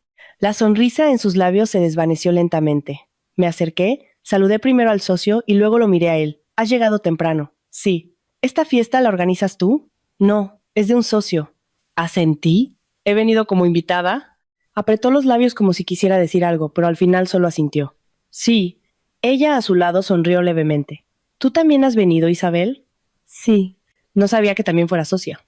La sonrisa en sus labios se desvaneció lentamente. Me acerqué, saludé primero al socio y luego lo miré a él. ¿Has llegado temprano? Sí. ¿Esta fiesta la organizas tú? No, es de un socio. ¿Asentí? ¿He venido como invitada? Apretó los labios como si quisiera decir algo, pero al final solo asintió. Sí. Ella a su lado sonrió levemente. ¿Tú también has venido, Isabel? Sí. No sabía que también fuera socia.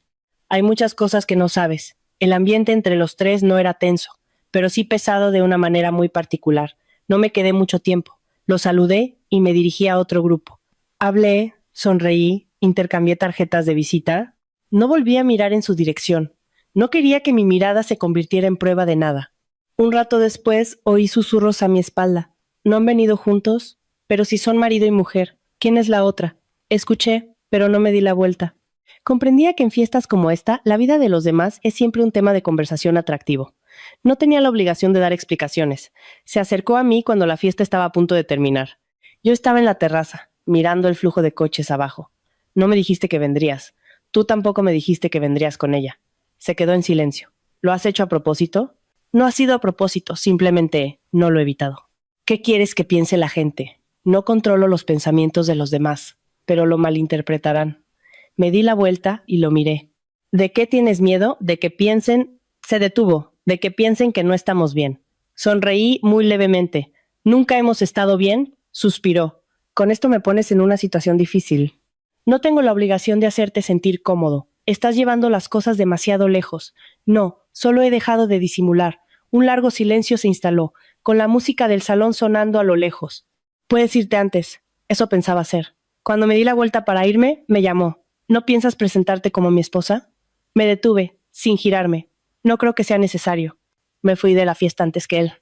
Hay muchas cosas que no sabes. El ambiente entre los tres no era tenso, pero sí pesado de una manera muy particular. No me quedé mucho tiempo. Lo saludé y me dirigí a otro grupo. Hablé, sonreí Intercambié tarjetas de visita. No volví a mirar en su dirección. No quería que mi mirada se convirtiera en prueba de nada. Un rato después oí susurros a mi espalda. No han venido juntos, pero si son marido y mujer, ¿quién es la otra? Escuché, pero no me di la vuelta. Comprendía que en fiestas como esta, la vida de los demás es siempre un tema de conversación atractivo. No tenía la obligación de dar explicaciones. Se acercó a mí cuando la fiesta estaba a punto de terminar. Yo estaba en la terraza, mirando el flujo de coches abajo. No me dijiste que vendrías. Tú tampoco me dijiste que vendrías con ella. Se quedó en silencio. ¿Lo has hecho a propósito? No ha sido a propósito, simplemente no lo he evitado. ¿Qué quieres que piense la gente? No controlo los pensamientos de los demás, pero lo malinterpretarán. Me di la vuelta y lo miré. ¿De qué tienes miedo? De que piensen... Se detuvo, de que piensen que no estamos bien. Sonreí muy levemente. ¿Nunca hemos estado bien? Suspiró. Con esto me pones en una situación difícil. No tengo la obligación de hacerte sentir cómodo. Estás llevando las cosas demasiado lejos. No, solo he dejado de disimular. Un largo silencio se instaló, con la música del salón sonando a lo lejos. Puedes irte antes. Eso pensaba hacer. Cuando me di la vuelta para irme, me llamó. ¿No piensas presentarte como mi esposa? Me detuve, sin girarme. No creo que sea necesario. Me fui de la fiesta antes que él.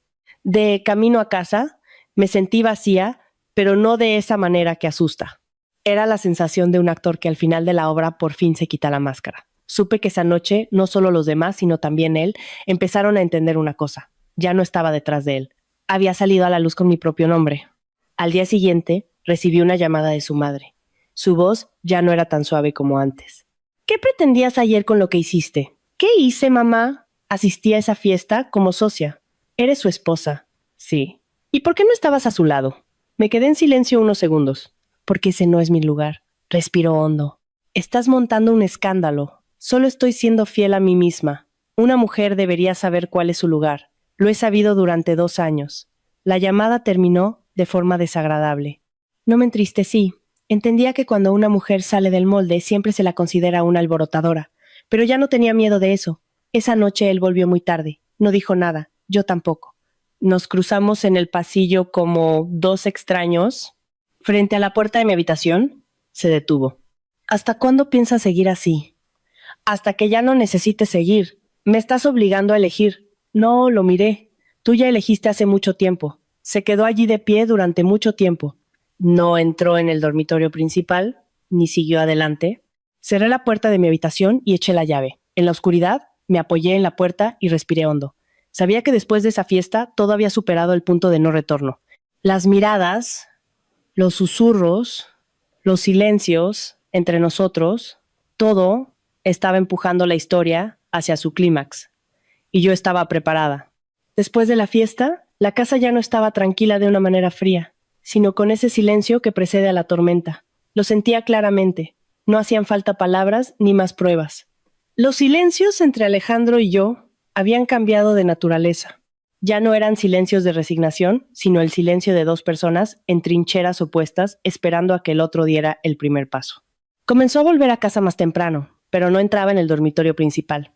De camino a casa, me sentí vacía, pero no de esa manera que asusta. Era la sensación de un actor que al final de la obra por fin se quita la máscara. Supe que esa noche, no solo los demás, sino también él, empezaron a entender una cosa. Ya no estaba detrás de él. Había salido a la luz con mi propio nombre. Al día siguiente, recibí una llamada de su madre. Su voz ya no era tan suave como antes. ¿Qué pretendías ayer con lo que hiciste? ¿Qué hice, mamá? Asistí a esa fiesta como socia. ¿Eres su esposa? Sí. ¿Y por qué no estabas a su lado? Me quedé en silencio unos segundos. Porque ese no es mi lugar. Respiró hondo. Estás montando un escándalo. Solo estoy siendo fiel a mí misma. Una mujer debería saber cuál es su lugar. Lo he sabido durante 2 años. La llamada terminó de forma desagradable. No me entristecí. Entendía que cuando una mujer sale del molde siempre se la considera una alborotadora. Pero ya no tenía miedo de eso. Esa noche él volvió muy tarde. No dijo nada. Yo tampoco. Nos cruzamos en el pasillo como 2 extraños. Frente a la puerta de mi habitación, se detuvo. ¿Hasta cuándo piensas seguir así? Hasta que ya no necesites seguir. Me estás obligando a elegir. No, lo miré. Tú ya elegiste hace mucho tiempo. Se quedó allí de pie durante mucho tiempo. No entró en el dormitorio principal, ni siguió adelante. Cerré la puerta de mi habitación y eché la llave. En la oscuridad, me apoyé en la puerta y respiré hondo. Sabía que después de esa fiesta, todo había superado el punto de no retorno. Las miradas, los susurros, los silencios entre nosotros, todo estaba empujando la historia hacia su clímax. Y yo estaba preparada. Después de la fiesta, la casa ya no estaba tranquila de una manera fría, sino con ese silencio que precede a la tormenta. Lo sentía claramente. No hacían falta palabras ni más pruebas. Los silencios entre Alejandro y yo habían cambiado de naturaleza. Ya no eran silencios de resignación, sino el silencio de 2 personas en trincheras opuestas esperando a que el otro diera el primer paso. Comenzó a volver a casa más temprano, pero no entraba en el dormitorio principal.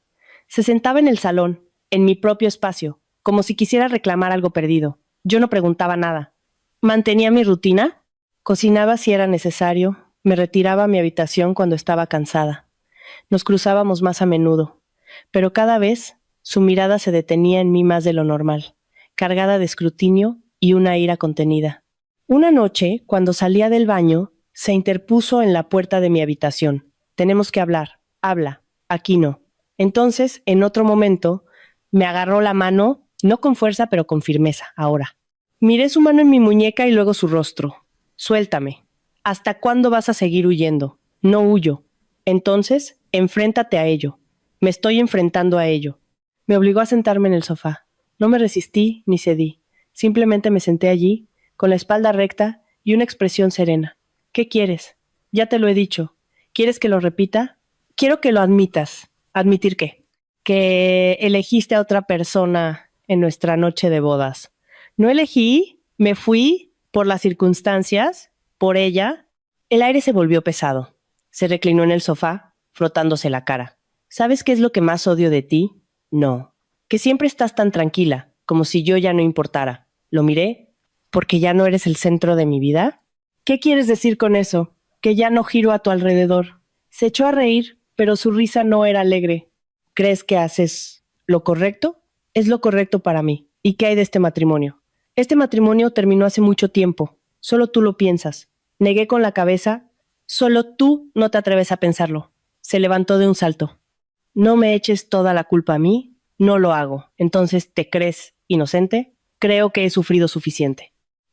Se sentaba en el salón, en mi propio espacio, como si quisiera reclamar algo perdido. Yo no preguntaba nada. Mantenía mi rutina, cocinaba si era necesario, me retiraba a mi habitación cuando estaba cansada. Nos cruzábamos más a menudo, pero cada vez su mirada se detenía en mí más de lo normal, cargada de escrutinio y una ira contenida. Una noche, cuando salía del baño, se interpuso en la puerta de mi habitación. Tenemos que hablar. Habla. Aquí no. Entonces, en otro momento, me agarró la mano, no con fuerza, pero con firmeza, ahora. Miré su mano en mi muñeca y luego su rostro. Suéltame. ¿Hasta cuándo vas a seguir huyendo? No huyo. Entonces, enfréntate a ello. Me estoy enfrentando a ello. Me obligó a sentarme en el sofá. No me resistí ni cedí. Simplemente me senté allí, con la espalda recta y una expresión serena. ¿Qué quieres? Ya te lo he dicho. ¿Quieres que lo repita? Quiero que lo admitas. ¿Admitir qué? Que elegiste a otra persona en nuestra noche de bodas. No elegí, me fui por las circunstancias, por ella. El aire se volvió pesado. Se reclinó en el sofá, frotándose la cara. ¿Sabes qué es lo que más odio de ti? No. Que siempre estás tan tranquila, como si yo ya no importara. Lo miré. ¿Porque ya no eres el centro de mi vida? ¿Qué quieres decir con eso? que ya no giro a tu alrededor. Se echó a reír, pero su risa no era alegre. ¿Crees que haces lo correcto? Es lo correcto para mí. ¿Y qué hay de este matrimonio? Este matrimonio terminó hace mucho tiempo. Solo tú lo piensas. Negué con la cabeza. Solo tú no te atreves a pensarlo. Se levantó de un salto. No me eches toda la culpa a mí. No lo hago. Entonces, ¿te crees inocente? Creo que he sufrido suficiente.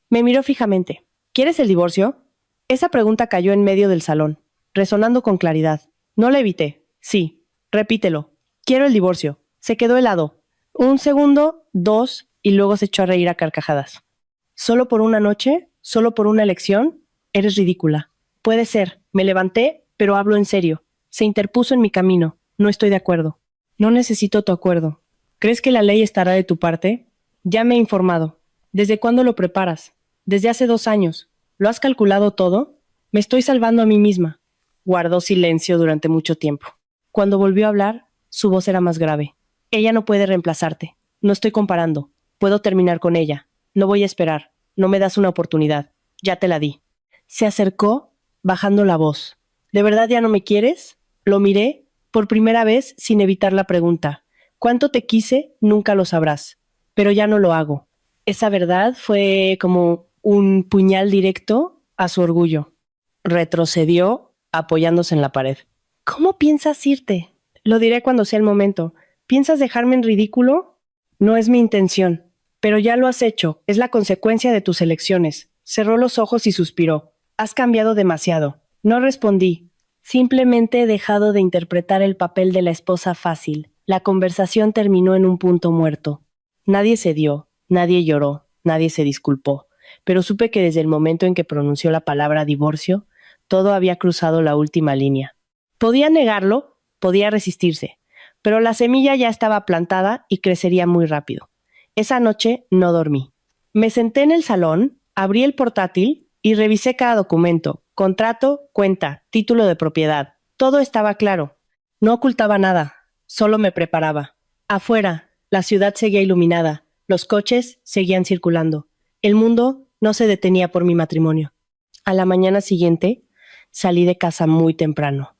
Me miró fijamente. ¿Quieres el divorcio? Esa pregunta cayó en medio del salón, resonando con claridad. No la evité. Sí. Repítelo. Quiero el divorcio. Se quedó helado. Un segundo, dos, y luego se echó a reír a carcajadas. ¿Solo por una noche? ¿Solo por una elección? Eres ridícula. Puede ser. Me levanté, pero hablo en serio. Se interpuso en mi camino. No estoy de acuerdo. No necesito tu acuerdo. ¿Crees que la ley estará de tu parte? Ya me he informado. ¿Desde cuándo lo preparas? Desde hace 2 años. ¿Lo has calculado todo? Me estoy salvando a mí misma. Guardó silencio durante mucho tiempo. Cuando volvió a hablar, su voz era más grave. Ella no puede reemplazarte. No estoy comparando. Puedo terminar con ella. No voy a esperar. No me das una oportunidad. Ya te la di. Se acercó, bajando la voz. ¿De verdad ya no me quieres? Lo miré, por primera vez, sin evitar la pregunta. ¿Cuánto te quise? Nunca lo sabrás. Pero ya no lo hago. Esa verdad fue como un puñal directo a su orgullo. Retrocedió, apoyándose en la pared. ¿Cómo piensas irte? Lo diré cuando sea el momento. ¿Piensas dejarme en ridículo? No es mi intención. Pero ya lo has hecho. Es la consecuencia de tus elecciones. Cerró los ojos y suspiró. Has cambiado demasiado. No respondí. Simplemente he dejado de interpretar el papel de la esposa fácil. La conversación terminó en un punto muerto. Nadie cedió, nadie lloró, nadie se disculpó. Pero supe que desde el momento en que pronunció la palabra divorcio, todo había cruzado la última línea. Podía negarlo, podía resistirse, pero la semilla ya estaba plantada y crecería muy rápido. Esa noche no dormí. Me senté en el salón, abrí el portátil y revisé cada documento, contrato, cuenta, título de propiedad. Todo estaba claro. No ocultaba nada, solo me preparaba. Afuera, la ciudad seguía iluminada, los coches seguían circulando. El mundo no se detenía por mi matrimonio. A la mañana siguiente, salí de casa muy temprano.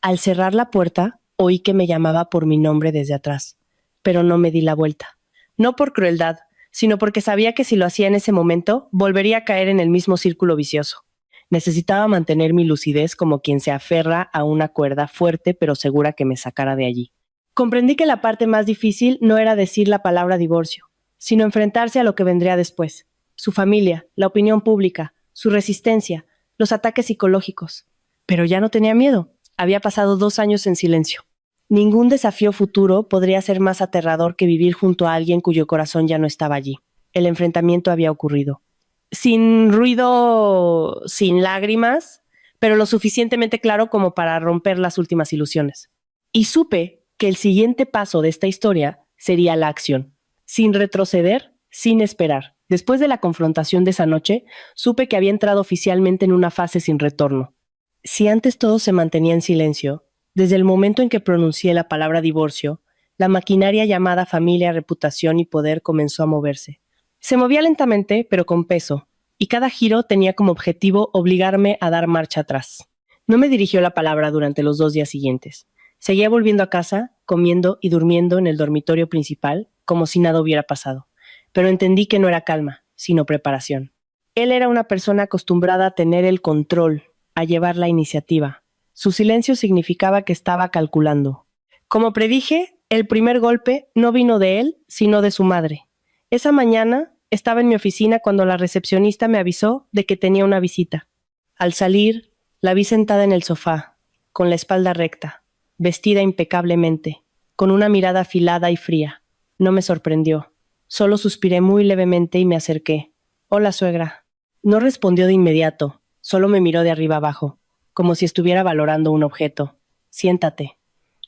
Al cerrar la puerta, oí que me llamaba por mi nombre desde atrás, pero no me di la vuelta. No por crueldad, sino porque sabía que si lo hacía en ese momento, volvería a caer en el mismo círculo vicioso. Necesitaba mantener mi lucidez como quien se aferra a una cuerda fuerte pero segura que me sacara de allí. Comprendí que la parte más difícil no era decir la palabra divorcio, sino enfrentarse a lo que vendría después. Su familia, la opinión pública, su resistencia, los ataques psicológicos. Pero ya no tenía miedo. Había pasado 2 años en silencio. Ningún desafío futuro podría ser más aterrador que vivir junto a alguien cuyo corazón ya no estaba allí. El enfrentamiento había ocurrido. Sin ruido, sin lágrimas, pero lo suficientemente claro como para romper las últimas ilusiones. Y supe que el siguiente paso de esta historia sería la acción. Sin retroceder, sin esperar. Después de la confrontación de esa noche, supe que había entrado oficialmente en una fase sin retorno. Si antes todo se mantenía en silencio, desde el momento en que pronuncié la palabra divorcio, la maquinaria llamada familia, reputación y poder comenzó a moverse. Se movía lentamente, pero con peso, y cada giro tenía como objetivo obligarme a dar marcha atrás. No me dirigió la palabra durante los 2 días siguientes. Seguía volviendo a casa, comiendo y durmiendo en el dormitorio principal, como si nada hubiera pasado. Pero entendí que no era calma, sino preparación. Él era una persona acostumbrada a tener el control, a llevar la iniciativa. Su silencio significaba que estaba calculando. Como predije, el primer golpe no vino de él, sino de su madre. Esa mañana estaba en mi oficina cuando la recepcionista me avisó de que tenía una visita. Al salir, la vi sentada en el sofá, con la espalda recta, vestida impecablemente, con una mirada afilada y fría. No me sorprendió. Solo suspiré muy levemente y me acerqué. «Hola, suegra». No respondió de inmediato, solo me miró de arriba abajo, como si estuviera valorando un objeto. «Siéntate».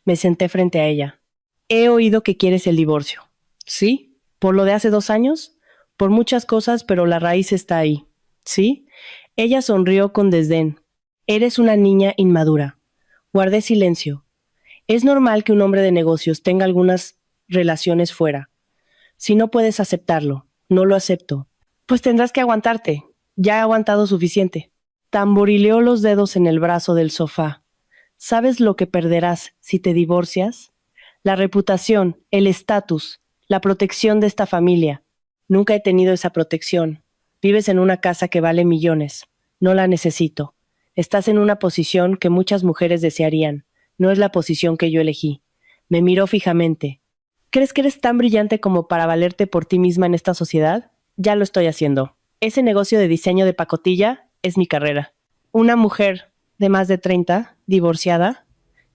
Me senté frente a ella. «He oído que quieres el divorcio». «¿Sí? ¿Por lo de hace 2 años?» «Por muchas cosas, pero la raíz está ahí». «¿Sí?» Ella sonrió con desdén. «Eres una niña inmadura». Guardé silencio. Es normal que un hombre de negocios tenga algunas relaciones fuera. Si no puedes aceptarlo, no lo acepto. Pues tendrás que aguantarte. Ya he aguantado suficiente. Tamborileó los dedos en el brazo del sofá. ¿Sabes lo que perderás si te divorcias? La reputación, el estatus, la protección de esta familia. Nunca he tenido esa protección. Vives en una casa que vale millones. No la necesito. Estás en una posición que muchas mujeres desearían. No es la posición que yo elegí. Me miró fijamente. ¿Crees que eres tan brillante como para valerte por ti misma en esta sociedad? Ya lo estoy haciendo. Ese negocio de diseño de pacotilla es mi carrera. Una mujer de más de 30, divorciada,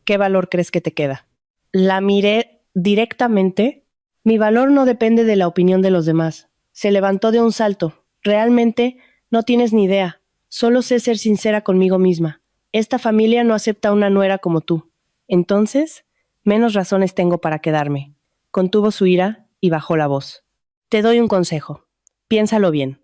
¿qué valor crees que te queda? La miré directamente. Mi valor no depende de la opinión de los demás. Se levantó de un salto. Realmente no tienes ni idea. Solo sé ser sincera conmigo misma. Esta familia no acepta una nuera como tú. Entonces, menos razones tengo para quedarme. Contuvo su ira y bajó la voz. Te doy un consejo. Piénsalo bien.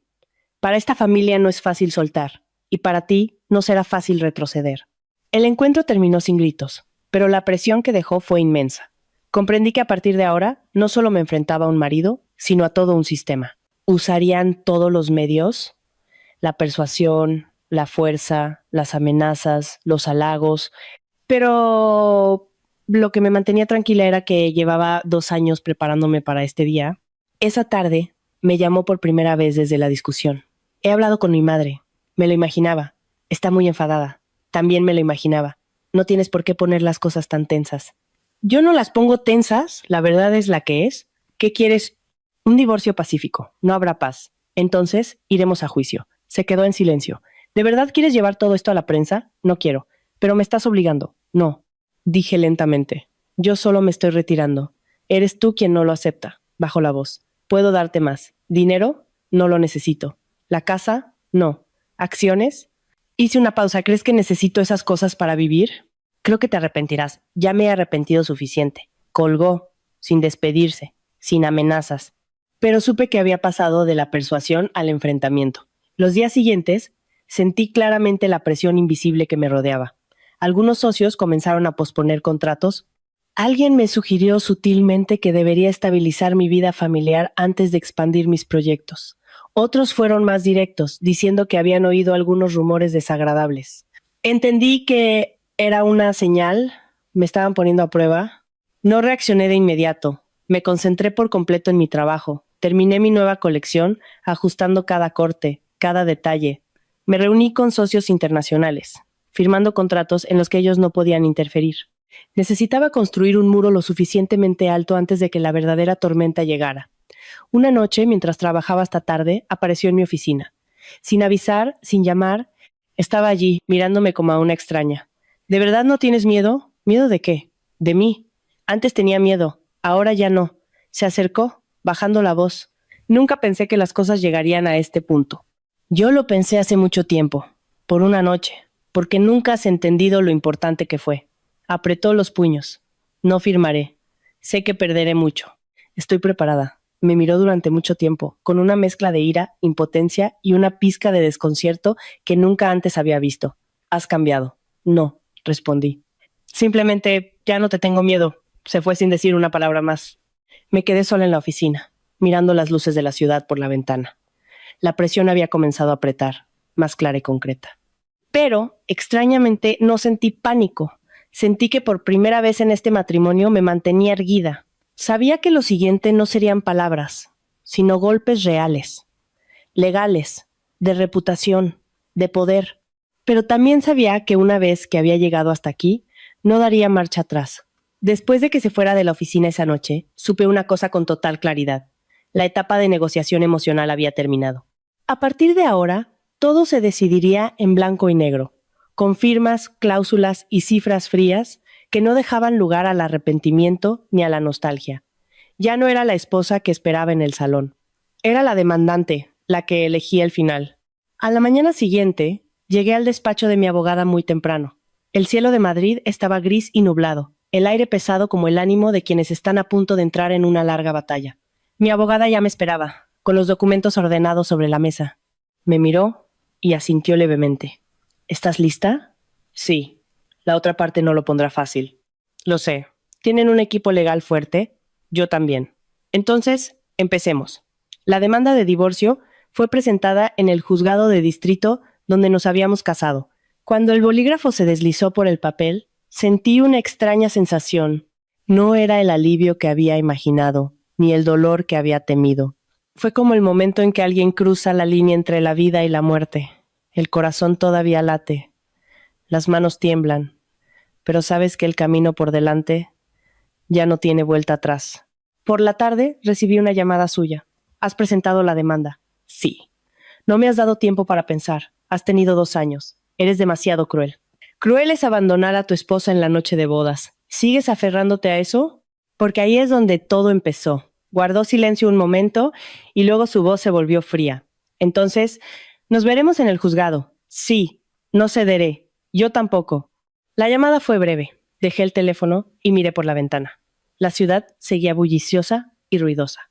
Para esta familia no es fácil soltar, y para ti no será fácil retroceder. El encuentro terminó sin gritos, pero la presión que dejó fue inmensa. Comprendí que a partir de ahora no solo me enfrentaba a un marido, sino a todo un sistema. ¿Usarían todos los medios? La persuasión, la fuerza, las amenazas, los halagos, pero lo que me mantenía tranquila era que llevaba 2 años preparándome para este día. Esa tarde me llamó por primera vez desde la discusión. He hablado con mi madre. Me lo imaginaba. Está muy enfadada. También me lo imaginaba. No tienes por qué poner las cosas tan tensas. Yo no las pongo tensas, la verdad es la que es. ¿Qué quieres? Un divorcio pacífico. No habrá paz. Entonces, iremos a juicio. Se quedó en silencio. ¿De verdad quieres llevar todo esto a la prensa? No quiero. Pero me estás obligando. No. Dije lentamente. Yo solo me estoy retirando. Eres tú quien no lo acepta. Bajó la voz. Puedo darte más. ¿Dinero? No lo necesito. ¿La casa? No. ¿Acciones? Hice una pausa. ¿Crees que necesito esas cosas para vivir? Creo que te arrepentirás. Ya me he arrepentido suficiente. Colgó, sin despedirse, sin amenazas. Pero supe que había pasado de la persuasión al enfrentamiento. Los días siguientes, sentí claramente la presión invisible que me rodeaba. Algunos socios comenzaron a posponer contratos. Alguien me sugirió sutilmente que debería estabilizar mi vida familiar antes de expandir mis proyectos. Otros fueron más directos, diciendo que habían oído algunos rumores desagradables. Entendí que era una señal, me estaban poniendo a prueba. No reaccioné de inmediato. Me concentré por completo en mi trabajo. Terminé mi nueva colección, ajustando cada corte, cada detalle. Me reuní con socios internacionales, firmando contratos en los que ellos no podían interferir. Necesitaba construir un muro lo suficientemente alto antes de que la verdadera tormenta llegara. Una noche, mientras trabajaba hasta tarde, apareció en mi oficina. Sin avisar, sin llamar, estaba allí, mirándome como a una extraña. ¿De verdad no tienes miedo? ¿Miedo de qué? De mí. Antes tenía miedo, ahora ya no. Se acercó, bajando la voz. Nunca pensé que las cosas llegarían a este punto. Yo lo pensé hace mucho tiempo, por una noche, porque nunca has entendido lo importante que fue. Apretó los puños. No firmaré. Sé que perderé mucho. Estoy preparada. Me miró durante mucho tiempo, con una mezcla de ira, impotencia y una pizca de desconcierto que nunca antes había visto. ¿Has cambiado? No, respondí. Simplemente ya no te tengo miedo. Se fue sin decir una palabra más. Me quedé sola en la oficina, mirando las luces de la ciudad por la ventana. La presión había comenzado a apretar, más clara y concreta. Pero, extrañamente, no sentí pánico. Sentí que por primera vez en este matrimonio me mantenía erguida. Sabía que lo siguiente no serían palabras, sino golpes reales, legales, de reputación, de poder. Pero también sabía que una vez que había llegado hasta aquí, no daría marcha atrás. Después de que se fuera de la oficina esa noche, supe una cosa con total claridad. La etapa de negociación emocional había terminado. A partir de ahora, todo se decidiría en blanco y negro, con firmas, cláusulas y cifras frías que no dejaban lugar al arrepentimiento ni a la nostalgia. Ya no era la esposa que esperaba en el salón. Era la demandante, la que elegía el final. A la mañana siguiente, llegué al despacho de mi abogada muy temprano. El cielo de Madrid estaba gris y nublado, el aire pesado como el ánimo de quienes están a punto de entrar en una larga batalla. Mi abogada ya me esperaba, con los documentos ordenados sobre la mesa. Me miró y asintió levemente. ¿Estás lista? Sí. La otra parte no lo pondrá fácil. Lo sé. ¿Tienen un equipo legal fuerte? Yo también. Entonces, empecemos. La demanda de divorcio fue presentada en el juzgado de distrito donde nos habíamos casado. Cuando el bolígrafo se deslizó por el papel, sentí una extraña sensación. No era el alivio que había imaginado, ni el dolor que había temido. Fue como el momento en que alguien cruza la línea entre la vida y la muerte. El corazón todavía late, las manos tiemblan, pero sabes que el camino por delante ya no tiene vuelta atrás. Por la tarde recibí una llamada suya. ¿Has presentado la demanda? Sí. No me has dado tiempo para pensar. Has tenido 2 años. Eres demasiado cruel. Cruel es abandonar a tu esposa en la noche de bodas. ¿Sigues aferrándote a eso? Porque ahí es donde todo empezó. Guardó silencio un momento y luego su voz se volvió fría. Entonces, nos veremos en el juzgado. Sí, no cederé. Yo tampoco. La llamada fue breve. Dejé el teléfono y miré por la ventana. La ciudad seguía bulliciosa y ruidosa.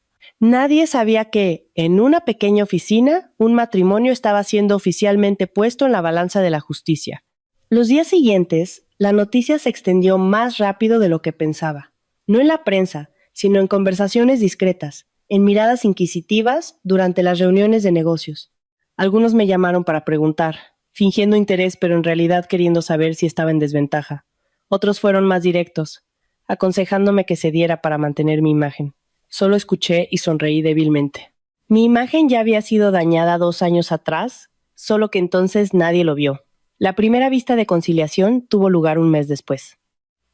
Nadie sabía que, en una pequeña oficina, un matrimonio estaba siendo oficialmente puesto en la balanza de la justicia. Los días siguientes, la noticia se extendió más rápido de lo que pensaba. No en la prensa, sino en conversaciones discretas, en miradas inquisitivas durante las reuniones de negocios. Algunos me llamaron para preguntar, fingiendo interés pero en realidad queriendo saber si estaba en desventaja. Otros fueron más directos, aconsejándome que cediera para mantener mi imagen. Solo escuché y sonreí débilmente. Mi imagen ya había sido dañada 2 años atrás, solo que entonces nadie lo vio. La primera vista de conciliación tuvo lugar un mes después.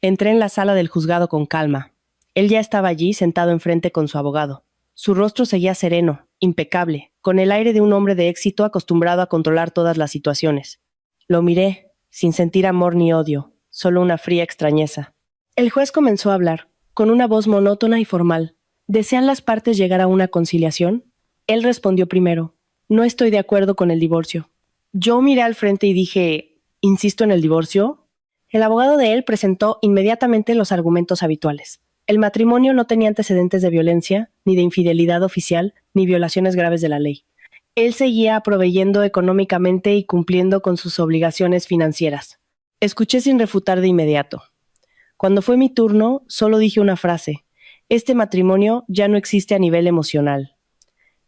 Entré en la sala del juzgado con calma. Él ya estaba allí sentado enfrente con su abogado. Su rostro seguía sereno, impecable, con el aire de un hombre de éxito acostumbrado a controlar todas las situaciones. Lo miré, sin sentir amor ni odio, solo una fría extrañeza. El juez comenzó a hablar, con una voz monótona y formal. ¿Desean las partes llegar a una conciliación? Él respondió primero. No estoy de acuerdo con el divorcio. Yo miré al frente y dije, ¿insisto en el divorcio? El abogado de él presentó inmediatamente los argumentos habituales. El matrimonio no tenía antecedentes de violencia, ni de infidelidad oficial, ni violaciones graves de la ley. Él seguía proveyendo económicamente y cumpliendo con sus obligaciones financieras. Escuché sin refutar de inmediato. Cuando fue mi turno, solo dije una frase. Este matrimonio ya no existe a nivel emocional.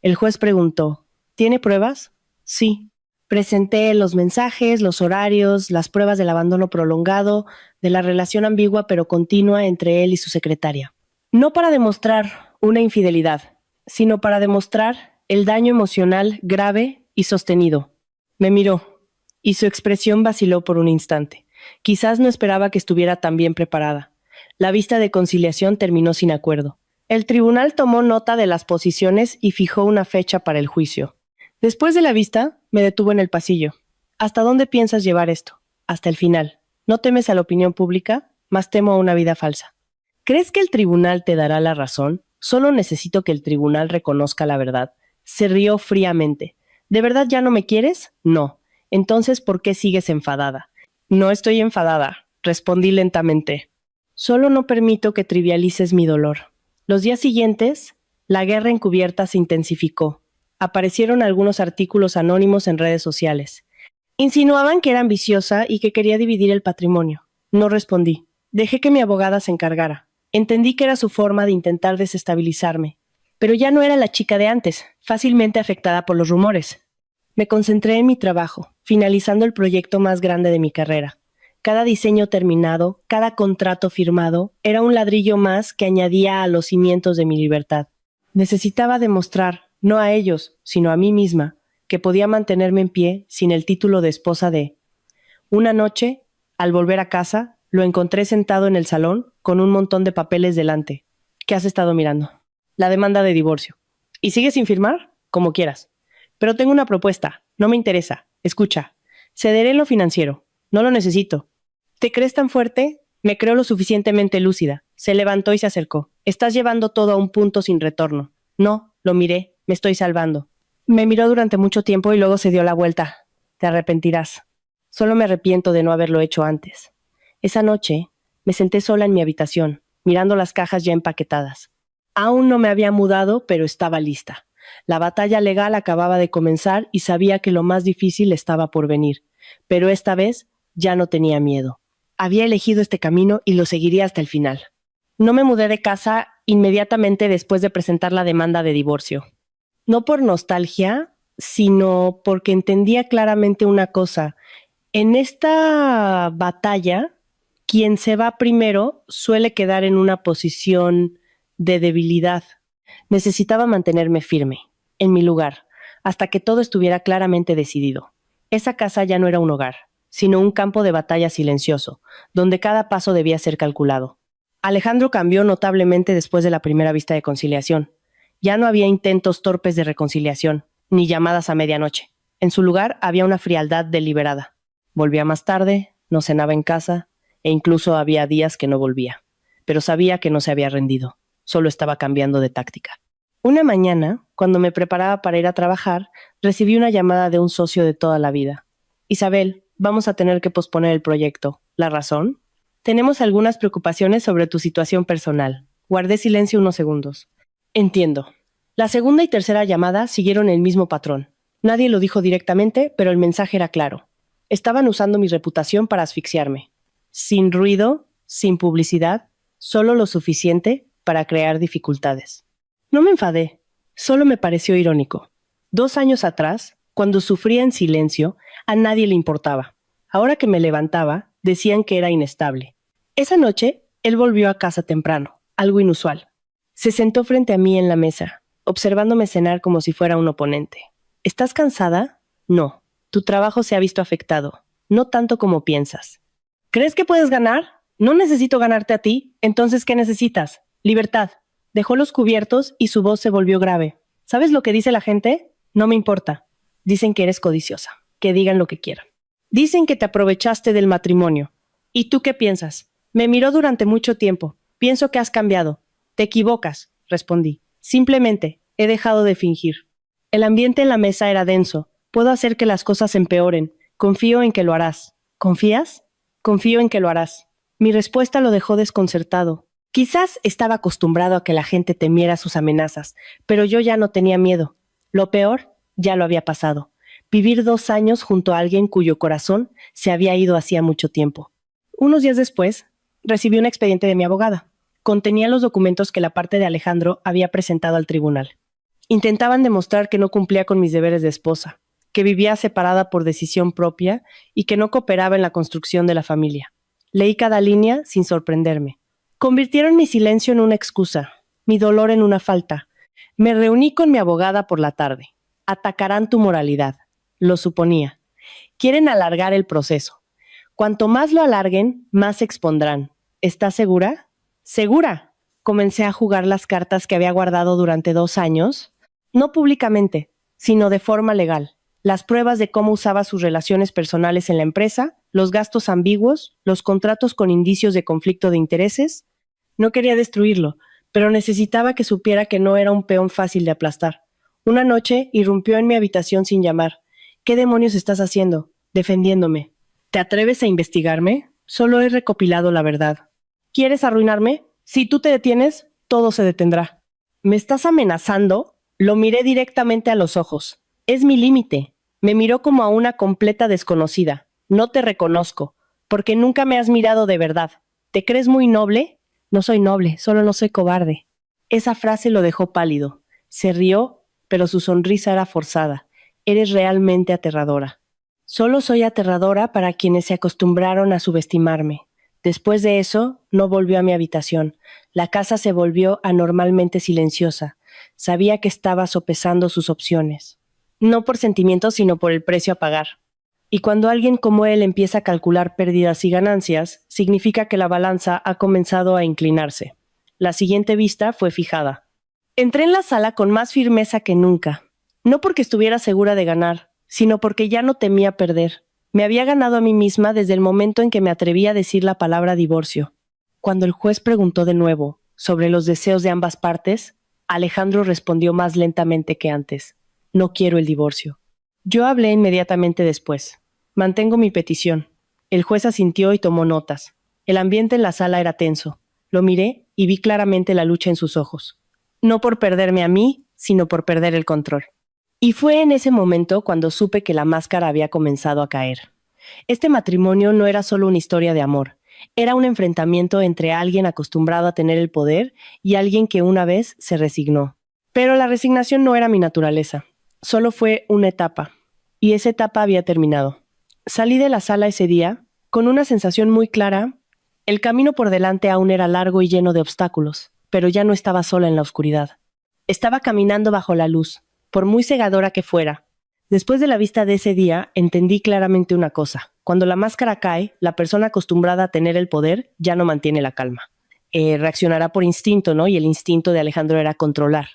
El juez preguntó, ¿tiene pruebas? Sí. Presenté los mensajes, los horarios, las pruebas del abandono prolongado, de la relación ambigua pero continua entre él y su secretaria. No para demostrar una infidelidad, sino para demostrar el daño emocional grave y sostenido. Me miró, y su expresión vaciló por un instante. Quizás no esperaba que estuviera tan bien preparada. La vista de conciliación terminó sin acuerdo. El tribunal tomó nota de las posiciones y fijó una fecha para el juicio. Después de la vista, me detuvo en el pasillo. ¿Hasta dónde piensas llevar esto? Hasta el final. ¿No temes a la opinión pública? Más temo a una vida falsa. ¿Crees que el tribunal te dará la razón? Solo necesito que el tribunal reconozca la verdad. Se rió fríamente. ¿De verdad ya no me quieres? No. Entonces, ¿por qué sigues enfadada? No estoy enfadada, respondí lentamente. Solo no permito que trivialices mi dolor. Los días siguientes, la guerra encubierta se intensificó. Aparecieron algunos artículos anónimos en redes sociales. Insinuaban que era ambiciosa y que quería dividir el patrimonio. No respondí. Dejé que mi abogada se encargara. Entendí que era su forma de intentar desestabilizarme. Pero ya no era la chica de antes, fácilmente afectada por los rumores. Me concentré en mi trabajo, finalizando el proyecto más grande de mi carrera. Cada diseño terminado, cada contrato firmado, era un ladrillo más que añadía a los cimientos de mi libertad. Necesitaba demostrar, no a ellos, sino a mí misma, que podía mantenerme en pie sin el título de esposa de. Una noche, al volver a casa, lo encontré sentado en el salón con un montón de papeles delante. ¿Qué has estado mirando? La demanda de divorcio. ¿Y sigues sin firmar? Como quieras. Pero tengo una propuesta. No me interesa. Escucha. Cederé en lo financiero. No lo necesito. ¿Te crees tan fuerte? Me creo lo suficientemente lúcida. Se levantó y se acercó. Estás llevando todo a un punto sin retorno. No, lo miré. Me estoy salvando. Me miró durante mucho tiempo y luego se dio la vuelta. Te arrepentirás. Solo me arrepiento de no haberlo hecho antes. Esa noche me senté sola en mi habitación, mirando las cajas ya empaquetadas. Aún no me había mudado, pero estaba lista. La batalla legal acababa de comenzar y sabía que lo más difícil estaba por venir. Pero esta vez ya no tenía miedo. Había elegido este camino y lo seguiría hasta el final. No me mudé de casa inmediatamente después de presentar la demanda de divorcio. No por nostalgia, sino porque entendía claramente una cosa. En esta batalla, quien se va primero suele quedar en una posición de debilidad. Necesitaba mantenerme firme, en mi lugar, hasta que todo estuviera claramente decidido. Esa casa ya no era un hogar, sino un campo de batalla silencioso, donde cada paso debía ser calculado. Alejandro cambió notablemente después de la primera vista de conciliación. Ya no había intentos torpes de reconciliación, ni llamadas a medianoche. En su lugar había una frialdad deliberada. Volvía más tarde, no cenaba en casa, e incluso había días que no volvía. Pero sabía que no se había rendido, solo estaba cambiando de táctica. Una mañana, cuando me preparaba para ir a trabajar, recibí una llamada de un socio de toda la vida. Isabel, vamos a tener que posponer el proyecto. ¿La razón? Tenemos algunas preocupaciones sobre tu situación personal. Guardé silencio unos segundos. Entiendo. La segunda y tercera llamada siguieron el mismo patrón. Nadie lo dijo directamente, pero el mensaje era claro. Estaban usando mi reputación para asfixiarme. Sin ruido, sin publicidad, solo lo suficiente para crear dificultades. No me enfadé, solo me pareció irónico. 2 años atrás, cuando sufría en silencio, a nadie le importaba. Ahora que me levantaba, decían que era inestable. Esa noche, él volvió a casa temprano, algo inusual. Se sentó frente a mí en la mesa, observándome cenar como si fuera un oponente. ¿Estás cansada? No. Tu trabajo se ha visto afectado, no tanto como piensas. ¿Crees que puedes ganar? No necesito ganarte a ti. Entonces, ¿qué necesitas? Libertad. Dejó los cubiertos y su voz se volvió grave. ¿Sabes lo que dice la gente? No me importa. Dicen que eres codiciosa. Que digan lo que quieran. Dicen que te aprovechaste del matrimonio. ¿Y tú qué piensas? Me miró durante mucho tiempo. Pienso que has cambiado. Te equivocas, respondí. Simplemente, he dejado de fingir. El ambiente en la mesa era denso. Puedo hacer que las cosas empeoren. Confío en que lo harás. ¿Confías? Confío en que lo harás. Mi respuesta lo dejó desconcertado. Quizás estaba acostumbrado a que la gente temiera sus amenazas, pero yo ya no tenía miedo. Lo peor ya lo había pasado. Vivir 2 años junto a alguien cuyo corazón se había ido hacía mucho tiempo. Unos días después, recibí un expediente de mi abogada. Contenía los documentos que la parte de Alejandro había presentado al tribunal. Intentaban demostrar que no cumplía con mis deberes de esposa, que vivía separada por decisión propia y que no cooperaba en la construcción de la familia. Leí cada línea sin sorprenderme. Convirtieron mi silencio en una excusa, mi dolor en una falta. Me reuní con mi abogada por la tarde. Atacarán tu moralidad. Lo suponía. Quieren alargar el proceso. Cuanto más lo alarguen, más se expondrán. ¿Estás segura? ¡Segura! Comencé a jugar las cartas que había guardado durante 2 años, no públicamente, sino de forma legal. Las pruebas de cómo usaba sus relaciones personales en la empresa, los gastos ambiguos, los contratos con indicios de conflicto de intereses. No quería destruirlo, pero necesitaba que supiera que no era un peón fácil de aplastar. Una noche irrumpió en mi habitación sin llamar. ¿Qué demonios estás haciendo? Defendiéndome. ¿Te atreves a investigarme? Solo he recopilado la verdad. ¿Quieres arruinarme? Si tú te detienes, todo se detendrá. ¿Me estás amenazando? Lo miré directamente a los ojos. Es mi límite. Me miró como a una completa desconocida. No te reconozco, porque nunca me has mirado de verdad. ¿Te crees muy noble? No soy noble, solo no soy cobarde. Esa frase lo dejó pálido. Se rió, pero su sonrisa era forzada. Eres realmente aterradora. Solo soy aterradora para quienes se acostumbraron a subestimarme. Después de eso, no volvió a mi habitación. La casa se volvió anormalmente silenciosa. Sabía que estaba sopesando sus opciones. No por sentimientos, sino por el precio a pagar. Y cuando alguien como él empieza a calcular pérdidas y ganancias, significa que la balanza ha comenzado a inclinarse. La siguiente vista fue fijada. Entré en la sala con más firmeza que nunca. No porque estuviera segura de ganar, sino porque ya no temía perder. Me había ganado a mí misma desde el momento en que me atreví a decir la palabra divorcio. Cuando el juez preguntó de nuevo sobre los deseos de ambas partes, Alejandro respondió más lentamente que antes. No quiero el divorcio. Yo hablé inmediatamente después. Mantengo mi petición. El juez asintió y tomó notas. El ambiente en la sala era tenso. Lo miré y vi claramente la lucha en sus ojos. No por perderme a mí, sino por perder el control. Y fue en ese momento cuando supe que la máscara había comenzado a caer. Este matrimonio no era solo una historia de amor, era un enfrentamiento entre alguien acostumbrado a tener el poder y alguien que una vez se resignó. Pero la resignación no era mi naturaleza. Solo fue una etapa, y esa etapa había terminado. Salí de la sala ese día con una sensación muy clara. El camino por delante aún era largo y lleno de obstáculos, pero ya no estaba sola en la oscuridad. Estaba caminando bajo la luz, por muy cegadora que fuera. Después de la vista de ese día, entendí claramente una cosa. Cuando la máscara cae, la persona acostumbrada a tener el poder ya no mantiene la calma. Reaccionará por instinto, ¿no? Y el instinto de Alejandro era controlar.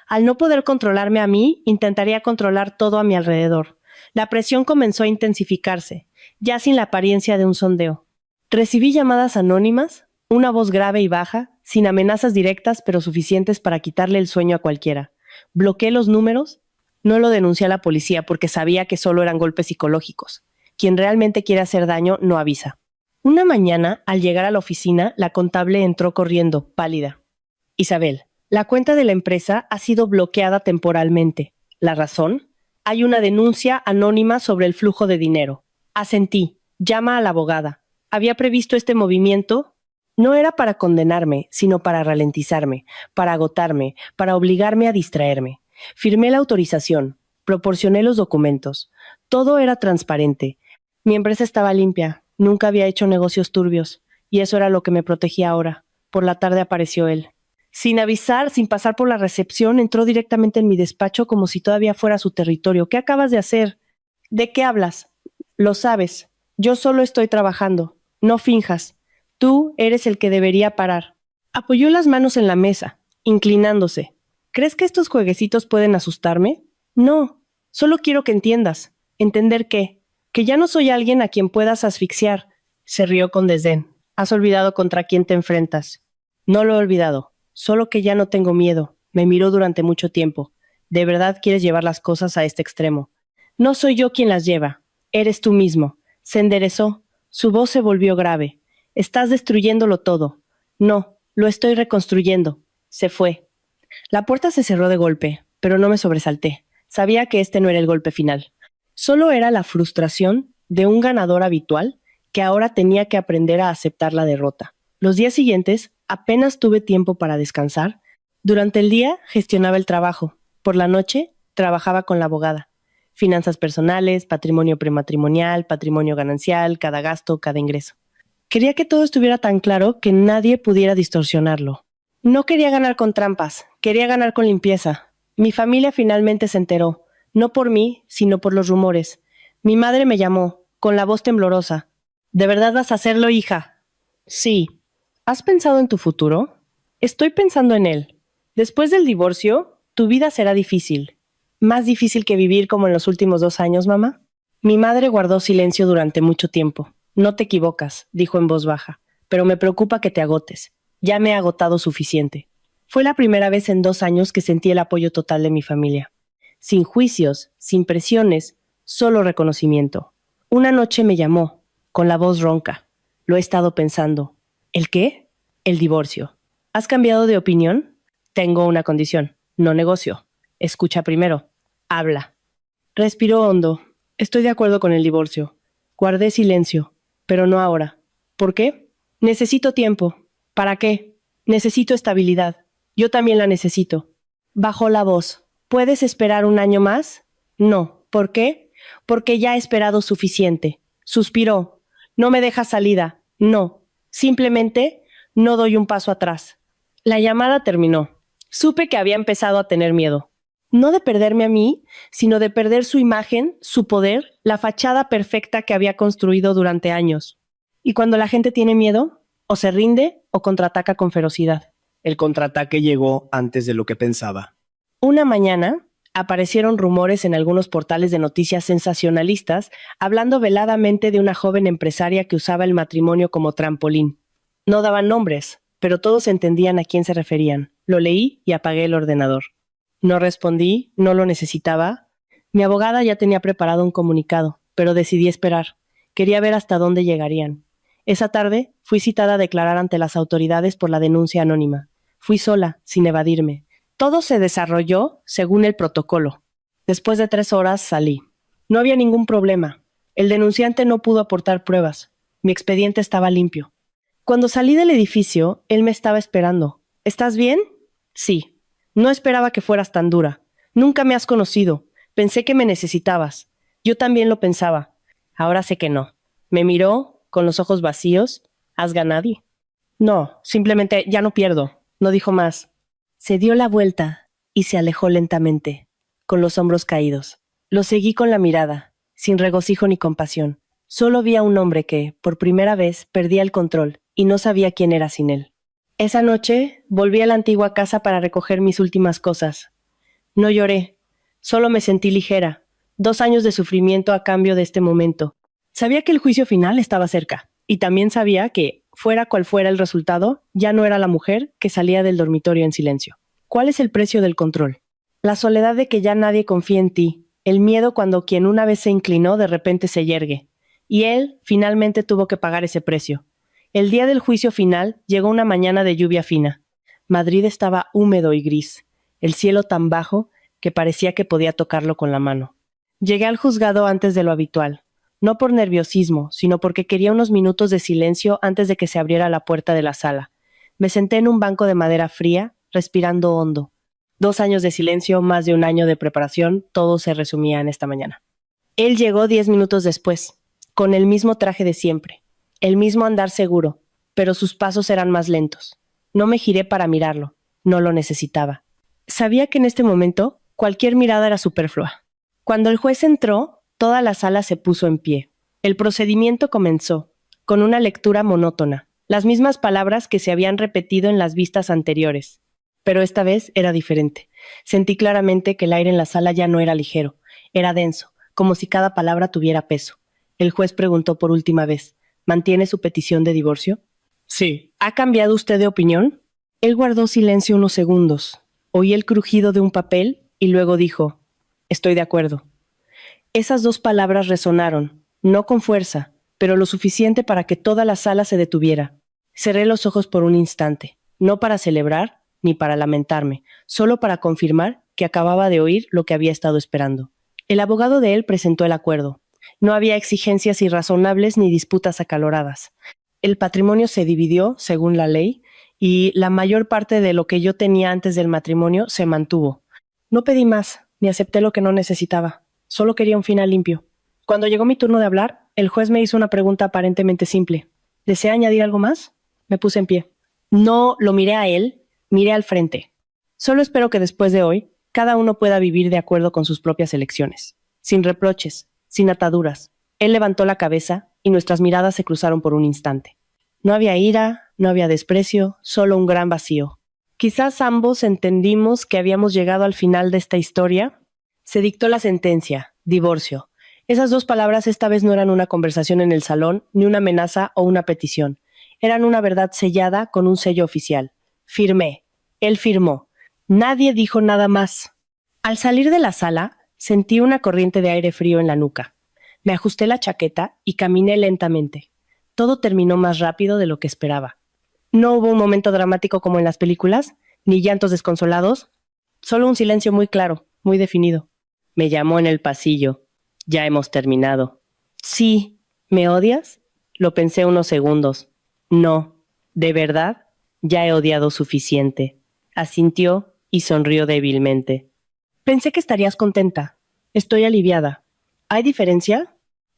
Al no poder controlarme a mí, intentaría controlar todo a mi alrededor. La presión comenzó a intensificarse, ya sin la apariencia de un sondeo. Recibí llamadas anónimas, una voz grave y baja, sin amenazas directas pero suficientes para quitarle el sueño a cualquiera. Bloqueé los números. No lo denuncié a la policía porque sabía que solo eran golpes psicológicos. Quien realmente quiere hacer daño no avisa. Una mañana, al llegar a la oficina, la contable entró corriendo, pálida. Isabel, la cuenta de la empresa ha sido bloqueada temporalmente. ¿La razón? Hay una denuncia anónima sobre el flujo de dinero. Asentí. Llama a la abogada. Había previsto este movimiento. No era para condenarme, sino para ralentizarme, para agotarme, para obligarme a distraerme. Firmé la autorización, proporcioné los documentos. Todo era transparente. Mi empresa estaba limpia, nunca había hecho negocios turbios, y eso era lo que me protegía ahora. Por la tarde apareció él. Sin avisar, sin pasar por la recepción, entró directamente en mi despacho como si todavía fuera su territorio. ¿Qué acabas de hacer? ¿De qué hablas? Lo sabes. Yo solo estoy trabajando. No finjas. Tú eres el que debería parar. Apoyó las manos en la mesa, inclinándose. ¿Crees que estos jueguecitos pueden asustarme? No. Solo quiero que entiendas. ¿Entender qué? Que ya no soy alguien a quien puedas asfixiar. Se rió con desdén. Has olvidado contra quién te enfrentas. No lo he olvidado. Solo que ya no tengo miedo. Me miró durante mucho tiempo. ¿De verdad quieres llevar las cosas a este extremo? No soy yo quien las lleva. Eres tú mismo. Se enderezó. Su voz se volvió grave. Estás destruyéndolo todo. No, lo estoy reconstruyendo. Se fue. La puerta se cerró de golpe, pero no me sobresalté. Sabía que este no era el golpe final. Solo era la frustración de un ganador habitual que ahora tenía que aprender a aceptar la derrota. Los días siguientes apenas tuve tiempo para descansar. Durante el día gestionaba el trabajo. Por la noche trabajaba con la abogada. Finanzas personales, patrimonio prematrimonial, patrimonio ganancial, cada gasto, cada ingreso. Quería que todo estuviera tan claro que nadie pudiera distorsionarlo. No quería ganar con trampas, quería ganar con limpieza. Mi familia finalmente se enteró, no por mí, sino por los rumores. Mi madre me llamó, con la voz temblorosa. ¿De verdad vas a hacerlo, hija? Sí. ¿Has pensado en tu futuro? Estoy pensando en él. Después del divorcio, tu vida será difícil. ¿Más difícil que vivir como en los últimos 2 años, mamá? Mi madre guardó silencio durante mucho tiempo. No te equivocas, dijo en voz baja, pero me preocupa que te agotes. Ya me he agotado suficiente. Fue la primera vez en 2 años que sentí el apoyo total de mi familia. Sin juicios, sin presiones, solo reconocimiento. Una noche me llamó, con la voz ronca. Lo he estado pensando. ¿El qué? El divorcio. ¿Has cambiado de opinión? Tengo una condición. No negocio. Escucha primero. Habla. Respiró hondo. Estoy de acuerdo con el divorcio. Guardé silencio, pero no ahora. ¿Por qué? Necesito tiempo. ¿Para qué? Necesito estabilidad. Yo también la necesito. Bajó la voz. ¿Puedes esperar 1 año más? No. ¿Por qué? Porque ya he esperado suficiente. Suspiró. No me dejas salida. No. Simplemente no doy un paso atrás. La llamada terminó. Supe que había empezado a tener miedo. No de perderme a mí, sino de perder su imagen, su poder, la fachada perfecta que había construido durante años. Y cuando la gente tiene miedo, o se rinde o contraataca con ferocidad. El contraataque llegó antes de lo que pensaba. Una mañana aparecieron rumores en algunos portales de noticias sensacionalistas hablando veladamente de una joven empresaria que usaba el matrimonio como trampolín. No daban nombres, pero todos entendían a quién se referían. Lo leí y apagué el ordenador. No respondí, no lo necesitaba. Mi abogada ya tenía preparado un comunicado, pero decidí esperar. Quería ver hasta dónde llegarían. Esa tarde fui citada a declarar ante las autoridades por la denuncia anónima. Fui sola, sin evadirme. Todo se desarrolló según el protocolo. Después de 3 horas salí. No había ningún problema. El denunciante no pudo aportar pruebas. Mi expediente estaba limpio. Cuando salí del edificio, él me estaba esperando. ¿Estás bien? Sí. No esperaba que fueras tan dura. Nunca me has conocido. Pensé que me necesitabas. Yo también lo pensaba. Ahora sé que no. Me miró, con los ojos vacíos. ¿Has ganado? No, simplemente ya no pierdo. No dijo más. Se dio la vuelta y se alejó lentamente, con los hombros caídos. Lo seguí con la mirada, sin regocijo ni compasión. Solo vi a un hombre que, por primera vez, perdía el control y no sabía quién era sin él. Esa noche volví a la antigua casa para recoger mis últimas cosas. No lloré, solo me sentí ligera. 2 años de sufrimiento a cambio de este momento. Sabía que el juicio final estaba cerca, y también sabía que, fuera cual fuera el resultado, ya no era la mujer que salía del dormitorio en silencio. ¿Cuál es el precio del control? La soledad de que ya nadie confía en ti, el miedo cuando quien una vez se inclinó de repente se yergue. Y él finalmente tuvo que pagar ese precio. El día del juicio final llegó una mañana de lluvia fina. Madrid estaba húmedo y gris, el cielo tan bajo que parecía que podía tocarlo con la mano. Llegué al juzgado antes de lo habitual, no por nerviosismo, sino porque quería unos minutos de silencio antes de que se abriera la puerta de la sala. Me senté en un banco de madera fría, respirando hondo. 2 años de silencio, más de 1 año de preparación, todo se resumía en esta mañana. Él llegó 10 minutos después, con el mismo traje de siempre, el mismo andar seguro, pero sus pasos eran más lentos. No me giré para mirarlo, no lo necesitaba. Sabía que en este momento cualquier mirada era superflua. Cuando el juez entró, toda la sala se puso en pie. El procedimiento comenzó, con una lectura monótona, las mismas palabras que se habían repetido en las vistas anteriores. Pero esta vez era diferente. Sentí claramente que el aire en la sala ya no era ligero, era denso, como si cada palabra tuviera peso. El juez preguntó por última vez, ¿mantiene su petición de divorcio? Sí. ¿Ha cambiado usted de opinión? Él guardó silencio unos segundos. Oí el crujido de un papel y luego dijo, estoy de acuerdo. Esas 2 palabras resonaron, no con fuerza, pero lo suficiente para que toda la sala se detuviera. Cerré los ojos por un instante, no para celebrar ni para lamentarme, solo para confirmar que acababa de oír lo que había estado esperando. El abogado de él presentó el acuerdo. No había exigencias irrazonables ni disputas acaloradas. El patrimonio se dividió, según la ley, y la mayor parte de lo que yo tenía antes del matrimonio se mantuvo. No pedí más, ni acepté lo que no necesitaba. Solo quería un final limpio. Cuando llegó mi turno de hablar, el juez me hizo una pregunta aparentemente simple. ¿Desea añadir algo más? Me puse en pie. No lo miré a él, miré al frente. Solo espero que después de hoy, cada uno pueda vivir de acuerdo con sus propias elecciones, sin reproches, sin ataduras. Él levantó la cabeza y nuestras miradas se cruzaron por un instante. No había ira, no había desprecio, solo un gran vacío. Quizás ambos entendimos que habíamos llegado al final de esta historia. Se dictó la sentencia, divorcio. Esas 2 palabras esta vez no eran una conversación en el salón, ni una amenaza o una petición. Eran una verdad sellada con un sello oficial. Firmé. Él firmó. Nadie dijo nada más. Al salir de la sala, sentí una corriente de aire frío en la nuca. Me ajusté la chaqueta y caminé lentamente. Todo terminó más rápido de lo que esperaba. No hubo un momento dramático como en las películas, ni llantos desconsolados, solo un silencio muy claro, muy definido. Me llamó en el pasillo. Ya hemos terminado. Sí. ¿Me odias? Lo pensé unos segundos. No. ¿De verdad? Ya he odiado suficiente. Asintió y sonrió débilmente. Pensé que estarías contenta. Estoy aliviada. ¿Hay diferencia?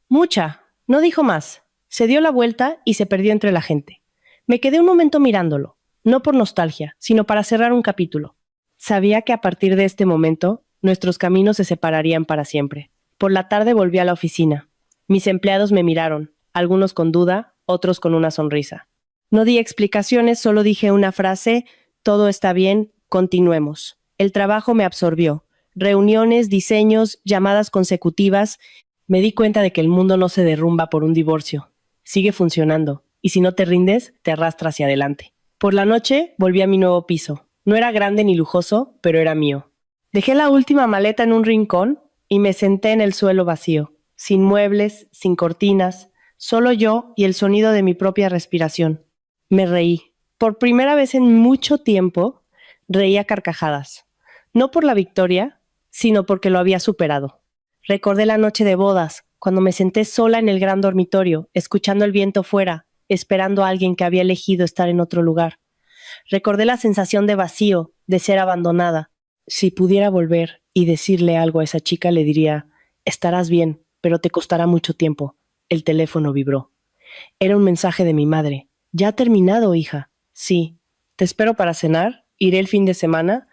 Mucha. No dijo más. Se dio la vuelta y se perdió entre la gente. Me quedé un momento mirándolo, no por nostalgia, sino para cerrar un capítulo. Sabía que a partir de este momento, nuestros caminos se separarían para siempre. Por la tarde volví a la oficina. Mis empleados me miraron, algunos con duda, otros con una sonrisa. No di explicaciones, solo dije una frase: todo está bien, continuemos. El trabajo me absorbió. Reuniones, diseños, llamadas consecutivas. Me di cuenta de que el mundo no se derrumba por un divorcio. Sigue funcionando, y si no te rindes, te arrastra hacia adelante. Por la noche volví a mi nuevo piso. No era grande ni lujoso, pero era mío. Dejé la última maleta en un rincón y me senté en el suelo vacío, sin muebles, sin cortinas, solo yo y el sonido de mi propia respiración. Me reí. Por primera vez en mucho tiempo, reí a carcajadas. No por la victoria, sino porque lo había superado. Recordé la noche de bodas, cuando me senté sola en el gran dormitorio, escuchando el viento fuera, esperando a alguien que había elegido estar en otro lugar. Recordé la sensación de vacío, de ser abandonada. Si pudiera volver y decirle algo a esa chica, le diría, estarás bien, pero te costará mucho tiempo. El teléfono vibró. Era un mensaje de mi madre. Ya ha terminado, hija. Sí. ¿Te espero para cenar? ¿Iré el fin de semana?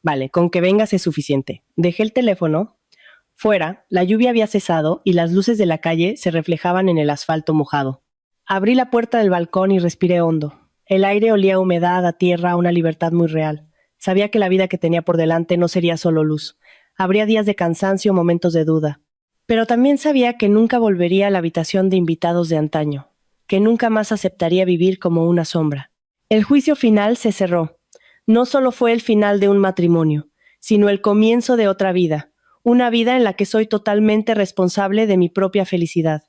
Vale, con que vengas es suficiente. Dejé el teléfono. Fuera, la lluvia había cesado y las luces de la calle se reflejaban en el asfalto mojado. Abrí la puerta del balcón y respiré hondo. El aire olía a humedad, a tierra, a una libertad muy real. Sabía que la vida que tenía por delante no sería solo luz. Habría días de cansancio, momentos de duda. Pero también sabía que nunca volvería a la habitación de invitados de antaño, que nunca más aceptaría vivir como una sombra. El juicio final se cerró. No solo fue el final de un matrimonio, sino el comienzo de otra vida, una vida en la que soy totalmente responsable de mi propia felicidad.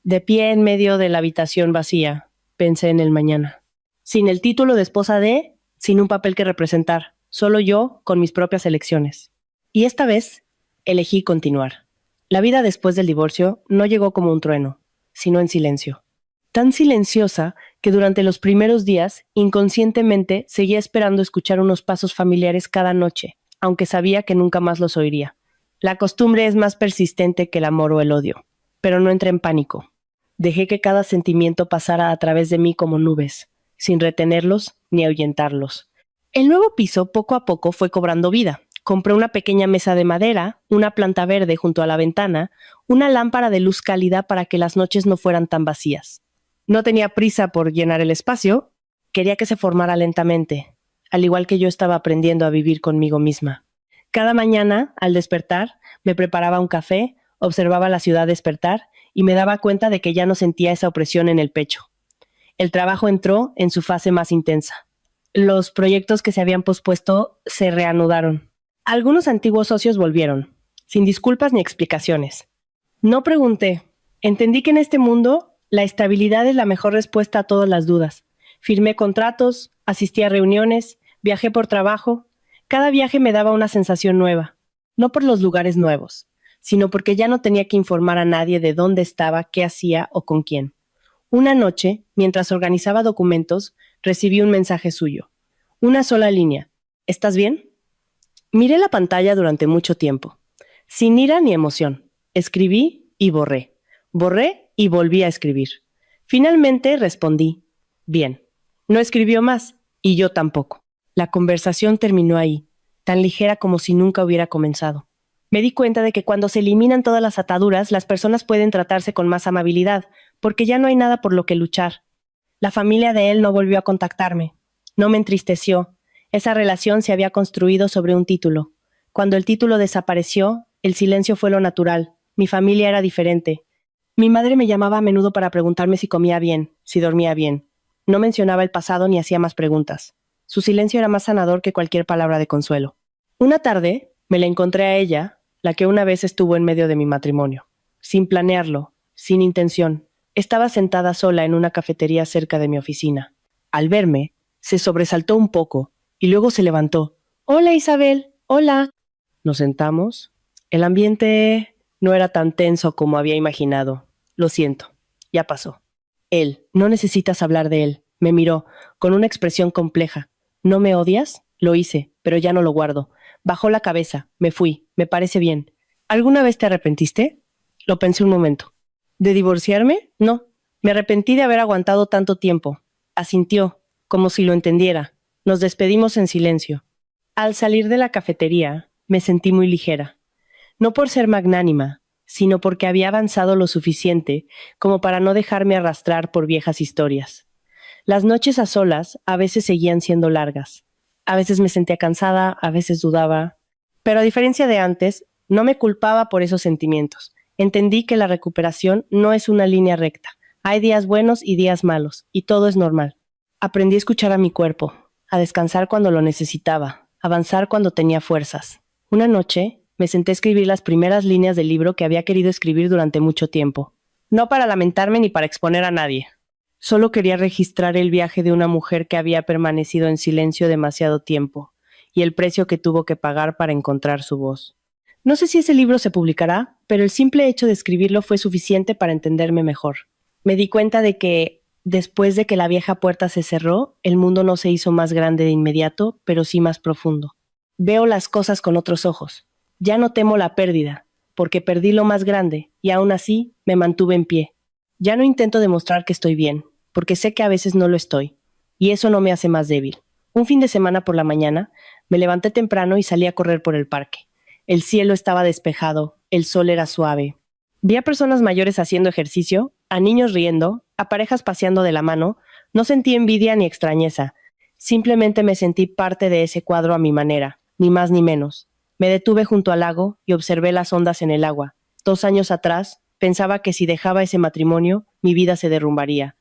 De pie en medio de la habitación vacía, pensé en el mañana. Sin el título de esposa de, sin un papel que representar, solo yo con mis propias elecciones. Y esta vez, elegí continuar. La vida después del divorcio no llegó como un trueno, sino en silencio. Tan silenciosa que durante los primeros días, inconscientemente, seguía esperando escuchar unos pasos familiares cada noche, aunque sabía que nunca más los oiría. La costumbre es más persistente que el amor o el odio, pero no entré en pánico. Dejé que cada sentimiento pasara a través de mí como nubes, sin retenerlos ni ahuyentarlos. El nuevo piso poco a poco fue cobrando vida. Compré una pequeña mesa de madera, una planta verde junto a la ventana, una lámpara de luz cálida para que las noches no fueran tan vacías. No tenía prisa por llenar el espacio, quería que se formara lentamente, al igual que yo estaba aprendiendo a vivir conmigo misma. Cada mañana, al despertar, me preparaba un café, observaba la ciudad despertar y me daba cuenta de que ya no sentía esa opresión en el pecho. El trabajo entró en su fase más intensa. Los proyectos que se habían pospuesto se reanudaron. Algunos antiguos socios volvieron, sin disculpas ni explicaciones. No pregunté. Entendí que en este mundo la estabilidad es la mejor respuesta a todas las dudas. Firmé contratos, asistí a reuniones, viajé por trabajo. Cada viaje me daba una sensación nueva. No por los lugares nuevos, sino porque ya no tenía que informar a nadie de dónde estaba, qué hacía o con quién. Una noche, mientras organizaba documentos, recibí un mensaje suyo. Una sola línea. ¿Estás bien? Miré la pantalla durante mucho tiempo, sin ira ni emoción. Escribí y borré. Borré y volví a escribir. Finalmente respondí, bien. No escribió más, y yo tampoco. La conversación terminó ahí, tan ligera como si nunca hubiera comenzado. Me di cuenta de que cuando se eliminan todas las ataduras, las personas pueden tratarse con más amabilidad, porque ya no hay nada por lo que luchar. La familia de él no volvió a contactarme. No me entristeció. Esa relación se había construido sobre un título. Cuando el título desapareció, el silencio fue lo natural. Mi familia era diferente. Mi madre me llamaba a menudo para preguntarme si comía bien, si dormía bien. No mencionaba el pasado ni hacía más preguntas. Su silencio era más sanador que cualquier palabra de consuelo. Una tarde, me la encontré a ella, la que una vez estuvo en medio de mi matrimonio. Sin planearlo, sin intención. Estaba sentada sola en una cafetería cerca de mi oficina. Al verme, se sobresaltó un poco y luego se levantó. «Hola, Isabel. Hola». Nos sentamos. El ambiente no era tan tenso como había imaginado. Lo siento. Ya pasó. Él. No necesitas hablar de él. Me miró, con una expresión compleja. ¿No me odias? Lo hice, pero ya no lo guardo. Bajó la cabeza. Me fui. Me parece bien. ¿Alguna vez te arrepentiste? Lo pensé un momento. ¿De divorciarme? No. Me arrepentí de haber aguantado tanto tiempo. Asintió, como si lo entendiera. Nos despedimos en silencio. Al salir de la cafetería, me sentí muy ligera. No por ser magnánima, sino porque había avanzado lo suficiente como para no dejarme arrastrar por viejas historias. Las noches a solas a veces seguían siendo largas. A veces me sentía cansada, a veces dudaba. Pero a diferencia de antes, no me culpaba por esos sentimientos. Entendí que la recuperación no es una línea recta. Hay días buenos y días malos, y todo es normal. Aprendí a escuchar a mi cuerpo, a descansar cuando lo necesitaba, a avanzar cuando tenía fuerzas. Una noche, me senté a escribir las primeras líneas del libro que había querido escribir durante mucho tiempo. No para lamentarme ni para exponer a nadie. Solo quería registrar el viaje de una mujer que había permanecido en silencio demasiado tiempo, y el precio que tuvo que pagar para encontrar su voz. No sé si ese libro se publicará, pero el simple hecho de escribirlo fue suficiente para entenderme mejor. Me di cuenta de que, después de que la vieja puerta se cerró, el mundo no se hizo más grande de inmediato, pero sí más profundo. Veo las cosas con otros ojos. Ya no temo la pérdida, porque perdí lo más grande y aún así me mantuve en pie. Ya no intento demostrar que estoy bien, porque sé que a veces no lo estoy, y eso no me hace más débil. Un fin de semana por la mañana, me levanté temprano y salí a correr por el parque. El cielo estaba despejado, el sol era suave. Vi a personas mayores haciendo ejercicio, a niños riendo, a parejas paseando de la mano. No sentí envidia ni extrañeza. Simplemente me sentí parte de ese cuadro a mi manera, ni más ni menos. Me detuve junto al lago y observé las ondas en el agua. 2 años atrás, pensaba que si dejaba ese matrimonio, mi vida se derrumbaría.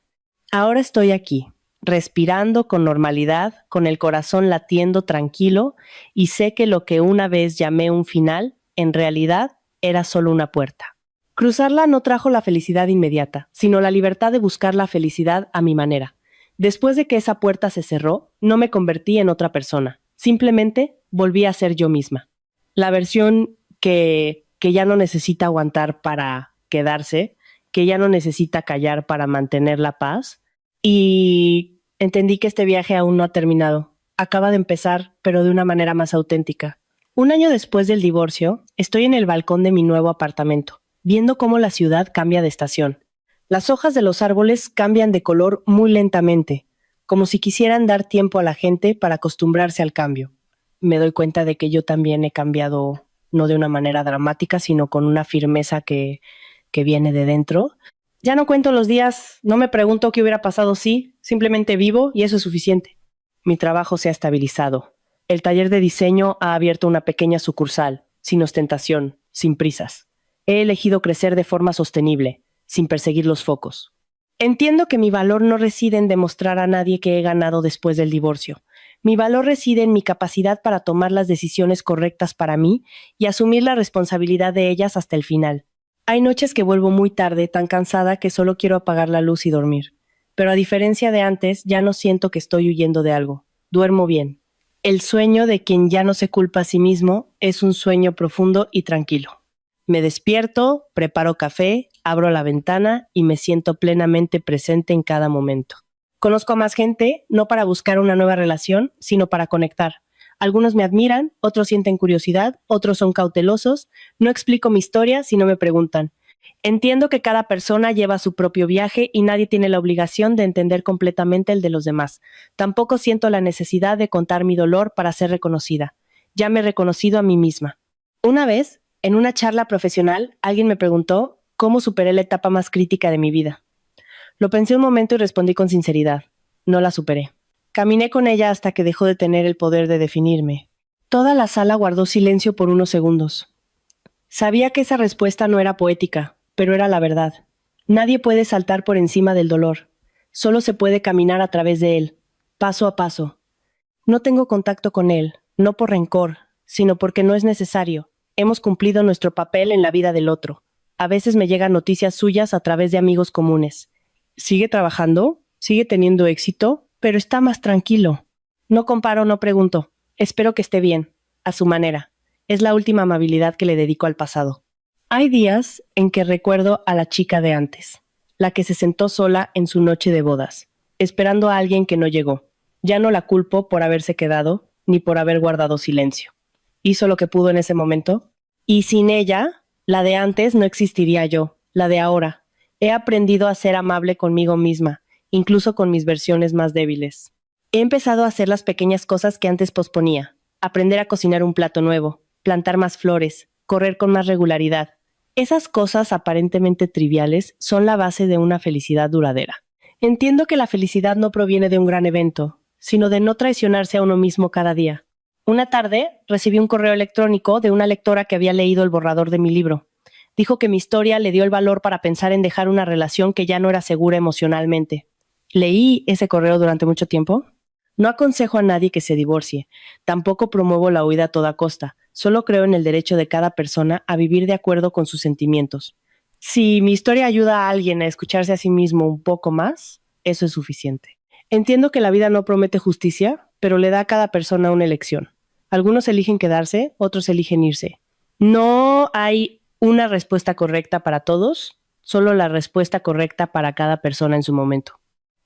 Ahora estoy aquí, respirando con normalidad, con el corazón latiendo tranquilo, y sé que lo que una vez llamé un final, en realidad era solo una puerta. Cruzarla no trajo la felicidad inmediata, sino la libertad de buscar la felicidad a mi manera. Después de que esa puerta se cerró, no me convertí en otra persona. Simplemente volví a ser yo misma. La versión que ya no necesita aguantar para quedarse, que ya no necesita callar para mantener la paz. Y entendí que este viaje aún no ha terminado. Acaba de empezar, pero de una manera más auténtica. 1 año después del divorcio, estoy en el balcón de mi nuevo apartamento, viendo cómo la ciudad cambia de estación. Las hojas de los árboles cambian de color muy lentamente, como si quisieran dar tiempo a la gente para acostumbrarse al cambio. Me doy cuenta de que yo también he cambiado, no de una manera dramática, sino con una firmeza que viene de dentro. Ya no cuento los días, no me pregunto qué hubiera pasado si, simplemente vivo y eso es suficiente. Mi trabajo se ha estabilizado. El taller de diseño ha abierto una pequeña sucursal, sin ostentación, sin prisas. He elegido crecer de forma sostenible, sin perseguir los focos. Entiendo que mi valor no reside en demostrar a nadie que he ganado después del divorcio. Mi valor reside en mi capacidad para tomar las decisiones correctas para mí y asumir la responsabilidad de ellas hasta el final. Hay noches que vuelvo muy tarde, tan cansada que solo quiero apagar la luz y dormir. Pero a diferencia de antes, ya no siento que estoy huyendo de algo. Duermo bien. El sueño de quien ya no se culpa a sí mismo es un sueño profundo y tranquilo. Me despierto, preparo café, abro la ventana y me siento plenamente presente en cada momento. Conozco a más gente, no para buscar una nueva relación, sino para conectar. Algunos me admiran, otros sienten curiosidad, otros son cautelosos. No explico mi historia si no me preguntan. Entiendo que cada persona lleva su propio viaje y nadie tiene la obligación de entender completamente el de los demás. Tampoco siento la necesidad de contar mi dolor para ser reconocida. Ya me he reconocido a mí misma. Una vez, en una charla profesional, alguien me preguntó cómo superé la etapa más crítica de mi vida. Lo pensé un momento y respondí con sinceridad. No la superé. Caminé con ella hasta que dejó de tener el poder de definirme. Toda la sala guardó silencio por unos segundos. Sabía que esa respuesta no era poética, pero era la verdad. Nadie puede saltar por encima del dolor. Solo se puede caminar a través de él, paso a paso. No tengo contacto con él, no por rencor, sino porque no es necesario. Hemos cumplido nuestro papel en la vida del otro. A veces me llegan noticias suyas a través de amigos comunes. Sigue trabajando, sigue teniendo éxito, pero está más tranquilo. No comparo, no pregunto. Espero que esté bien, a su manera. Es la última amabilidad que le dedico al pasado. Hay días en que recuerdo a la chica de antes, la que se sentó sola en su noche de bodas, esperando a alguien que no llegó. Ya no la culpo por haberse quedado, ni por haber guardado silencio. Hizo lo que pudo en ese momento, y sin ella, la de antes no existiría yo, la de ahora. He aprendido a ser amable conmigo misma, incluso con mis versiones más débiles. He empezado a hacer las pequeñas cosas que antes posponía, aprender a cocinar un plato nuevo, plantar más flores, correr con más regularidad. Esas cosas aparentemente triviales son la base de una felicidad duradera. Entiendo que la felicidad no proviene de un gran evento, sino de no traicionarse a uno mismo cada día. Una tarde recibí un correo electrónico de una lectora que había leído el borrador de mi libro. Dijo que mi historia le dio el valor para pensar en dejar una relación que ya no era segura emocionalmente. ¿Leí ese correo durante mucho tiempo? No aconsejo a nadie que se divorcie. Tampoco promuevo la huida a toda costa. Solo creo en el derecho de cada persona a vivir de acuerdo con sus sentimientos. Si mi historia ayuda a alguien a escucharse a sí mismo un poco más, eso es suficiente. Entiendo que la vida no promete justicia, pero le da a cada persona una elección. Algunos eligen quedarse, otros eligen irse. No hay una respuesta correcta para todos, solo la respuesta correcta para cada persona en su momento.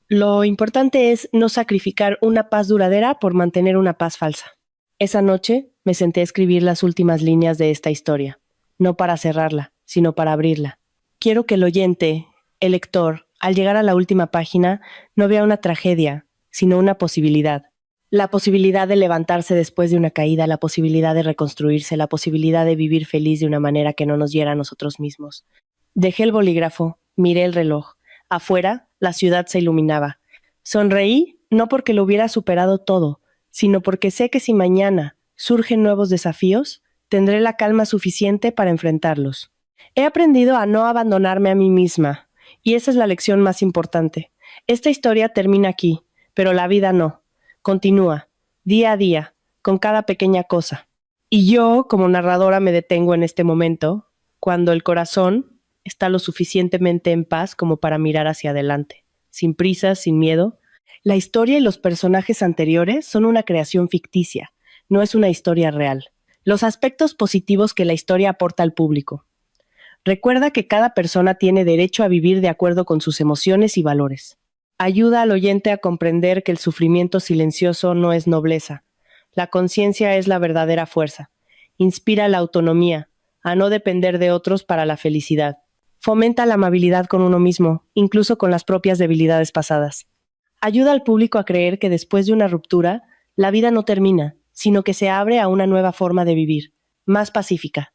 Lo importante es no sacrificar una paz duradera por mantener una paz falsa. Esa noche me senté a escribir las últimas líneas de esta historia, no para cerrarla, sino para abrirla. Quiero que el oyente, el lector, al llegar a la última página, no vea una tragedia, sino una posibilidad. La posibilidad de levantarse después de una caída, la posibilidad de reconstruirse, la posibilidad de vivir feliz de una manera que no nos hiera a nosotros mismos. Dejé el bolígrafo, miré el reloj. Afuera, la ciudad se iluminaba. Sonreí, no porque lo hubiera superado todo, sino porque sé que si mañana surgen nuevos desafíos, tendré la calma suficiente para enfrentarlos. He aprendido a no abandonarme a mí misma, y esa es la lección más importante. Esta historia termina aquí, pero la vida no. Continúa, día a día, con cada pequeña cosa. Y yo, como narradora, me detengo en este momento, cuando el corazón está lo suficientemente en paz como para mirar hacia adelante, sin prisas, sin miedo. La historia y los personajes anteriores son una creación ficticia, no es una historia real. Los aspectos positivos que la historia aporta al público. Recuerda que cada persona tiene derecho a vivir de acuerdo con sus emociones y valores. Ayuda al oyente a comprender que el sufrimiento silencioso no es nobleza. La conciencia es la verdadera fuerza. Inspira la autonomía, a no depender de otros para la felicidad. Fomenta la amabilidad con uno mismo, incluso con las propias debilidades pasadas. Ayuda al público a creer que después de una ruptura, la vida no termina, sino que se abre a una nueva forma de vivir, más pacífica.